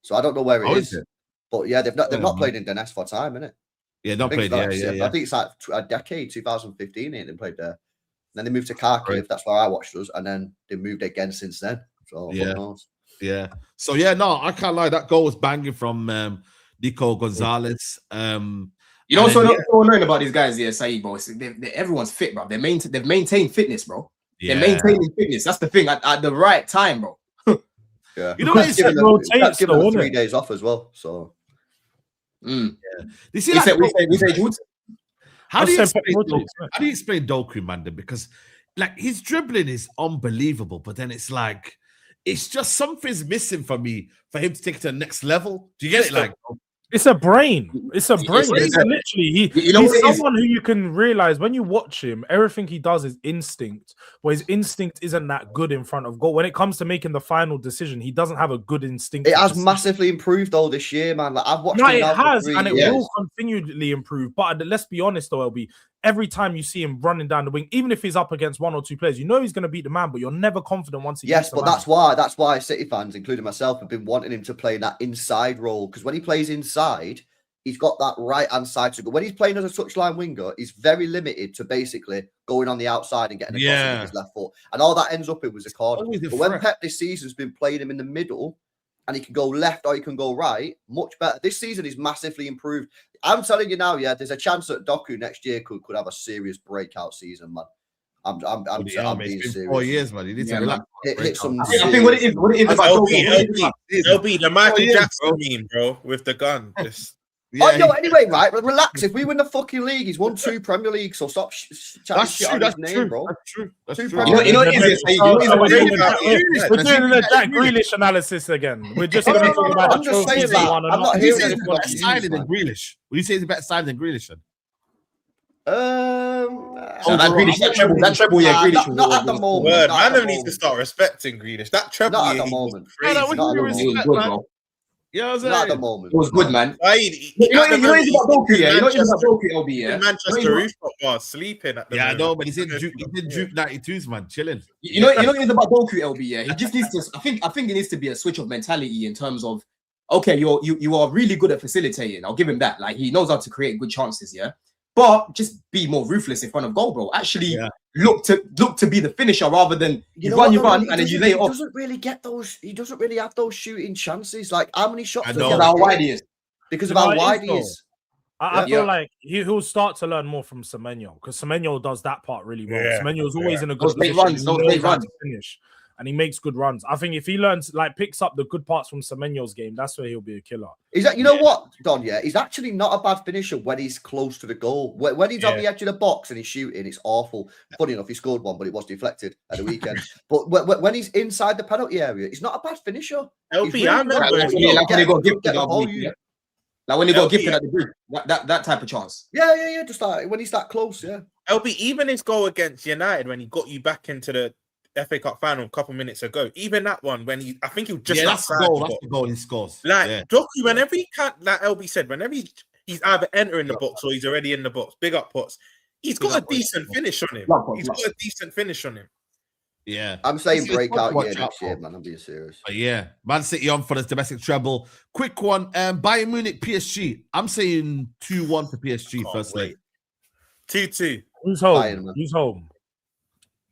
So I don't know where it is. But yeah, they've not played in Donetsk for time, innit? Yeah, not played. Yeah. I think it's like a decade, 2015. They played there. Then they moved to Kharkiv. Right. That's where I watched us, and then they moved again since then. So who knows? Yeah. So yeah, no, I can't lie. That goal was banging from Nico Gonzalez. You know what's so annoying about these guys here, Saeed, bro? Everyone's fit, bro. They've maintained fitness, bro. Yeah. They're maintaining fitness. That's the thing at the right time, bro. Yeah. You know what he's giving them 3 days off as well. So yeah. You see, we say how do you explain Doku, man? Because like his dribbling is unbelievable, but then it's like it's just something's missing for me for him to take it to the next level. Do you get it? Like it's a brain. It's a brain. It's literally he's someone who you can realize when you watch him, everything he does is instinct. But his instinct isn't that good in front of goal. When it comes to making the final decision, he doesn't have a good instinct. It has massively improved though this year, man. Like I've watched it has, and it will continually improve. But let's be honest though, LB. Every time you see him running down the wing, even if he's up against 1 or 2 players, you know he's going to beat the man, but you're never confident once he gets the man. That's why City fans, including myself, have been wanting him to play that inside role. Because when he plays inside, he's got that right-hand side to go. When he's playing as a touchline winger, he's very limited to basically going on the outside and getting across with his left foot. And all that ends up in was a corner. But when Pep this season's been playing him in the middle, and he can go left or he can go right, much better. This season is massively improved. I'm telling you now, there's a chance that Doku next year could have a serious breakout season, man. I'm being serious. 4 years, man. You need to relax. Hit some. I think what it is about it'll be the Michael Jackson meme, bro, with the gun. Just. Anyway, right? Relax. If we win the fucking league, he's won 2 Premier Leagues, so stop chatting shit on his name, bro. That's true. You know what it is? We're doing the Jack Grealish analysis again. We're just going to talk about I'm just saying that. I'm not hearing it. Better signing than Grealish. Will you say he's a better signing than Grealish? That treble, Grealish. Not at the moment. Man needs to start respecting Grealish. That treble, not at the moment. Yeah, not at the moment. It was good, man. You know about Doku, yeah. You know about Doku, LB, yeah. Manchester rooftop bar sleeping at the moment. No, but he's in Duke 92s, man, chilling. You know about Doku, LB, yeah. He just needs to. I think it needs to be a switch of mentality in terms of, okay, you are really good at facilitating. I'll give him that. Like he knows how to create good chances, yeah. But just be more ruthless in front of goal, bro. Actually, look to be the finisher rather than you run, and then you lay it off. He doesn't really get those. He doesn't really have those shooting chances. Like how many shots? Because of how wide he is. Because of how wide he is. I feel like he'll start to learn more from Semenyo because Semenyo does that part really well. Yeah. Semenyo's always in a good position. Those runs. Finish. And he makes good runs. I think if he learns, picks up the good parts from Semenyo's game, that's where he'll be a killer. Is that, you know what, Don? Yeah, he's actually not a bad finisher when he's close to the goal. When he's on the edge of the box and he's shooting, it's awful. Funny enough, he scored one, but it was deflected at the weekend. But when he's inside the penalty area, he's not a bad finisher. LB, like when he got gifted at the group, that type of chance. Yeah. Just like when he's that close, yeah. LB, even his goal against United when he got you back into the FA Cup final a couple minutes ago. Even that one when I think he was just outside. That's the goal he scores. Doku, whenever he can't, like LB said, whenever he's either entering the box or he's already in the box. Big up Potts. He's got a decent finish on him. Yeah, I'm saying breakout year next year, man. I'm being serious. Yeah, Man City on for the domestic treble. Quick one, Bayern Munich PSG. I'm saying 2-1 for PSG first leg. 2-2. Who's home? Who's home?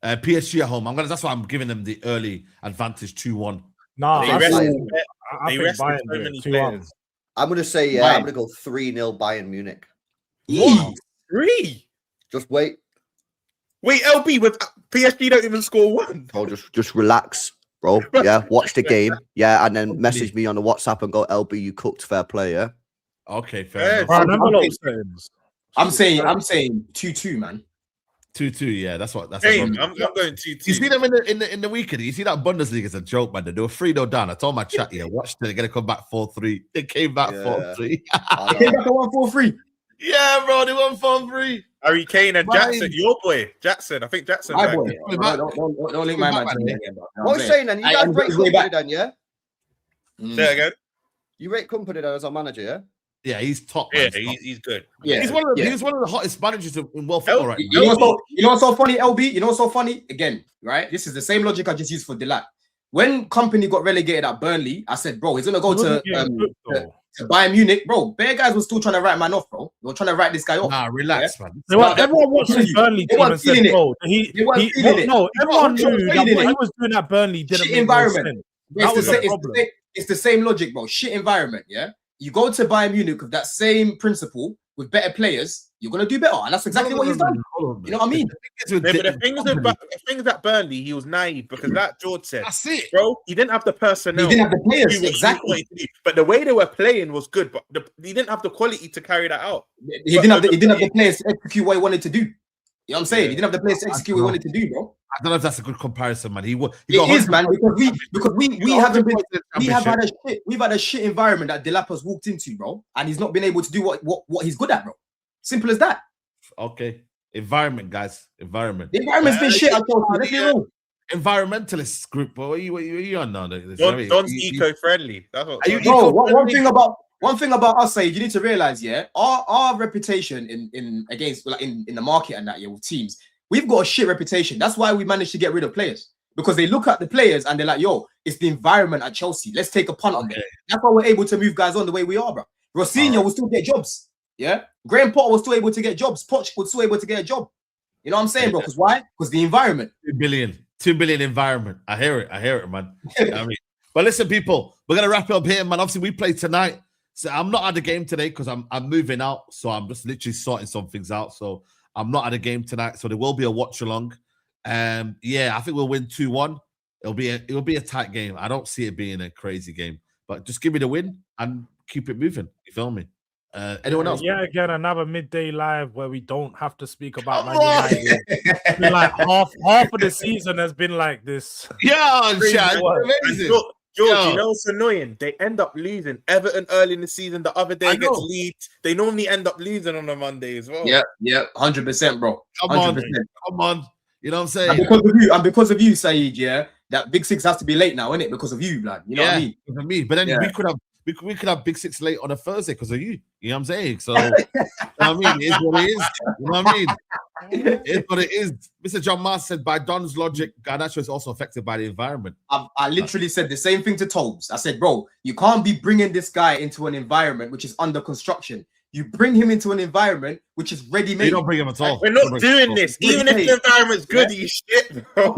PSG at home. That's why I'm giving them the early advantage 2-1. Nah, They I rested, think they rested Bayern so do it many 2-1. players. I'm gonna say yeah. Bayern. I'm gonna go 3-0 Bayern Munich. What? 3? Just wait. Wait, LB with PSG don't even score 1. Bro, just relax, bro. Yeah, watch the game. Yeah, and then message me on the WhatsApp and go, LB, you cooked, fair play. Yeah. Okay, fair enough. Bro, envelope settings. I'm saying 2-2, man. 2-2, yeah, that's Game, I'm going 2-2. You see them in the weekend. You see that Bundesliga is a joke, man. They were 3-0 down. I told my chat, watch they're gonna come back 4-3. They came back 4-3. They came back at 1-4-3. Yeah, bro, they won 4-3. Harry Kane and Right. Jackson, your boy, Jackson. I think Jackson. My back. boy. Don't link my man to me again, bro. What are you saying then? You guys rate Company then, yeah? Say again. You rate Company then as our manager, yeah? Yeah, he's top. Yeah, Man. he's good. Yeah, He's one of the hottest managers in world football right now. You know what's so funny, LB? You know what's so funny? Again, right? This is the same logic I just used for Delight. When Company got relegated at Burnley, I said, bro, he's gonna go to Bayern Munich, bro. Bear guys were still trying to write man off, bro. They were trying to write this guy off. Nah, relax, man. Everyone watched his Burnley team and said, bro, everyone knew that what he was doing at Burnley didn't make no sense. That was the problem. It's the same logic, bro. Shit environment, yeah? You go to Bayern Munich with that same principle, with better players, you're going to do better. And that's exactly what he's done. You know what I mean? But the things at Burnley, he was naive because that George said, that's it, bro. He didn't have the personnel. He didn't have the players, exactly. But the way they were playing was good, but he didn't have the quality to carry that out. He didn't have the players to execute what he wanted to do. You know what I'm saying? He didn't have the players to execute what he wanted to do, bro. I don't know if that's a good comparison, man. It is, man, because we've had a shit environment that Delap has walked into, bro, and he's not been able to do what he's good at, bro. Simple as that. Okay, environment, guys, environment. The environment's been shit. Let's be real. Environmentalist group, but what are you on now? Don's eco-friendly. That's what. One thing about us, Saeed, you need to realize, yeah, our reputation in the market and that, yeah, with teams, we've got a shit reputation. That's why we managed to get rid of players, because they look at the players and they're like, yo, it's the environment at Chelsea. Let's take a punt on them. That's why we're able to move guys on the way we are, bro. Rosinha will still get jobs. Yeah, Graham Potter was still able to get jobs. Poch was still able to get a job. You know what I'm saying, bro? Because why? Because the environment. 2 billion environment. I hear it, man. I mean, but listen, people, we're gonna wrap it up here, man. Obviously, we play tonight. So I'm not at the game today because I'm moving out. So I'm just literally sorting some things out. So I'm not at the game tonight. So there will be a watch along. Yeah, I think we'll win 2-1. It'll be a tight game. I don't see it being a crazy game. But just give me the win and keep it moving. You feel me? Anyone else? Yeah, again, another midday live where we don't have to speak about Man United. It's been like half of the season has been like this. Yeah, George, you know what's annoying? They end up losing. Everton early in the season, the other day gets Leeds. They normally end up losing on a Monday as well. Yeah, 100%, bro. Come on. You know what I'm saying? And because of you, Saeed, yeah, that Big Six has to be late now, innit? Because of you, blood. You know what I mean? Because of me. But then we could have Big Six late on a Thursday because of you. You know what I'm saying? So, you know what I mean? It is what it is. You know what I mean? It is what it is. Mr. John Mars said, by Don's logic, Garnacho is also affected by the environment. I literally said the same thing to Tobes. I said, bro, you can't be bringing this guy into an environment which is under construction. You bring him into an environment which is ready-made. You don't bring him at all. We're not doing this. Even if the environment's good, you shit, bro.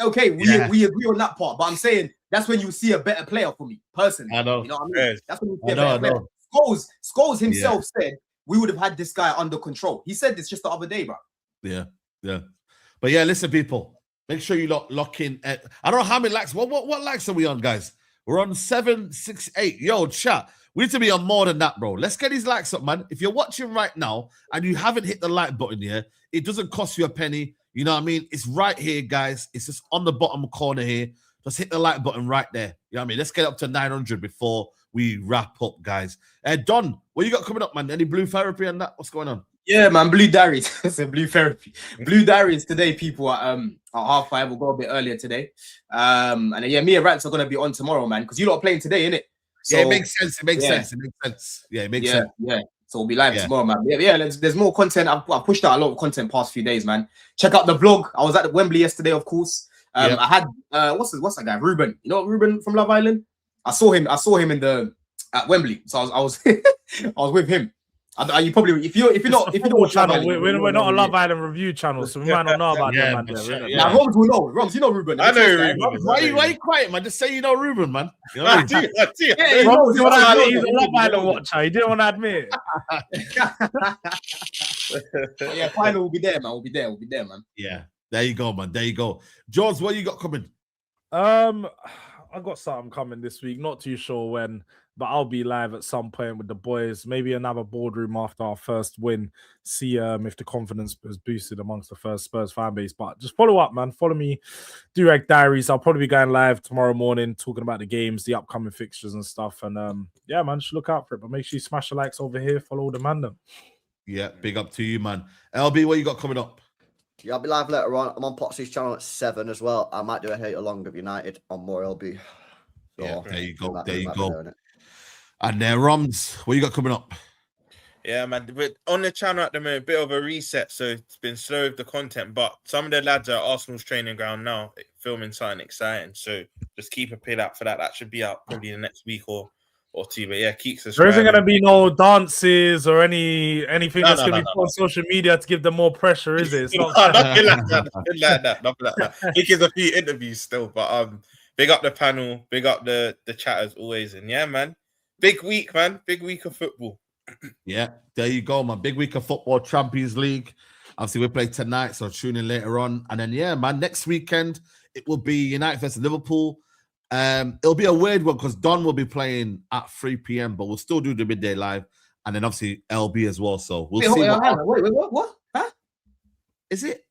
Okay, we agree on that part. But I'm saying that's when you see a better player for me, personally. I know. You know what I mean? That's when you see a better player. Scholes himself said we would have had this guy under control. He said this just the other day, bro. Yeah. But yeah, listen, people. Make sure you lock in. I don't know how many likes. What likes are we on, guys? We're on 768. Yo, chat. We need to be on more than that, bro. Let's get these likes up, man. If you're watching right now and you haven't hit the like button here, it doesn't cost you a penny. You know what I mean? It's right here, guys. It's just on the bottom corner here. Just hit the like button right there. You know what I mean? Let's get up to 900 before we wrap up, guys. Don, what you got coming up, man? Any blue therapy and that? What's going on? Yeah, man, Blue Diaries. It's a blue therapy. Blue Diaries today, people, at 5:30. We'll go a bit earlier today. And yeah, me and Rats are going to be on tomorrow, man, because you lot are playing today, innit? So, yeah, it makes sense. It makes sense. Yeah, it makes sense. Yeah. So we'll be live tomorrow, man. Yeah, there's more content. I've pushed out a lot of content past few days, man. Check out the vlog. I was at Wembley yesterday, of course. I had what's that guy? Ruben. You know Ruben from Love Island? I saw him at Wembley. So I was I was with him. You probably if you don't watch Love channel, Island, we're not a Love Island review channel, so we might not know about them, man. Now Roms will know. Roms, you know Ruben. I know Ruben. Why you quiet, man? Just say you know Ruben, man. You know I do. Yeah, He's a Love Island watcher. He didn't want to admit it. Yeah, final will be there, man. We'll be there, man. Yeah, there you go, man. There you go. George, what you got coming? I got something coming this week. Not too sure when, but I'll be live at some point with the boys. Maybe another boardroom after our first win. See if the confidence is boosted amongst the first Spurs fan base. But just follow up, man. Follow me. Durag Diaries. I'll probably be going live tomorrow morning, talking about the games, the upcoming fixtures and stuff. And yeah, man, just look out for it. But make sure you smash the likes over here. Follow the man. Yeah, big up to you, man. LB, what you got coming up? Yeah, I'll be live later on. I'm on Potsy's channel at 7 as well. I might do a hate along of United on more LB. So, yeah, there you go. There you go. go. And Roms, what you got coming up? Yeah, man. But on the channel at the moment, a bit of a reset, so it's been slow with the content. But some of the lads are at Arsenal's training ground now, filming something exciting. So just keep a pin out for that. That should be out probably the next week or two. But yeah, keep subscribing. There isn't going to be no dances or anything that's going to be put on social media to give them more pressure, is it? It's not nothing like that. Nothing like that. I think there's a few interviews still, but big up the panel, big up the chat as always, and yeah, man, big week, man, big week of football. Yeah, there you go, man. Big week of football, Champions League. Obviously, we play tonight, so tune in later on, and then yeah, man, next weekend it will be United versus Liverpool. It'll be a weird one because Don will be playing at 3 p.m., but we'll still do the midday live, and then obviously LB as well. So we'll see. Wait, what? Huh? Is it?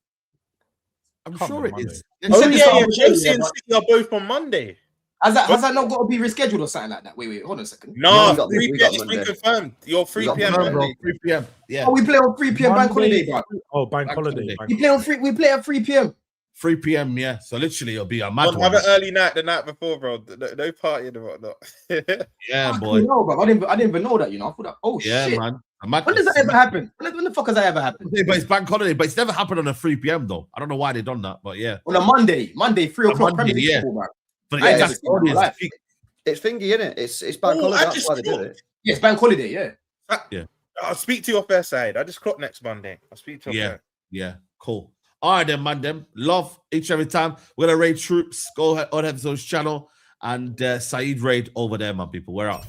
I'm sure it is. Oh yeah, Chelsea and City are both on Monday. Has that not got to be rescheduled or something like that? Wait, hold on a second. No, 3 p.m. It's been confirmed. You're 3 p.m. Bro, 3 p.m. Yeah. Oh, we play on 3 p.m. bank holiday, bro. Oh, bank holiday. We play at 3 p.m. 3 p.m. Yeah. So literally, it'll be a mad one. Have an early night the night before, bro. No partying and whatnot. Yeah, boy. No, bro. I didn't even know that. You know, I thought that. Oh shit, man. When does that ever happen? When the fuck has that ever happened? But it's bank holiday, but it's never happened on a 3 p.m. though. I don't know why they done that, but yeah. On a Monday, 3 o'clock. Monday, yeah. Football, but it's thingy, isn't it? It's bank holiday. That's why they do it. Yeah, it's bank holiday. Yeah. Yeah. I'll speak to your fair side. I just clocked next Monday. I'll speak to your fair. Yeah. Cool. All right, then, man. Them love each every time. We're gonna raid troops. Go ahead on episode's channel and Saeed raid over there, my people. We're out.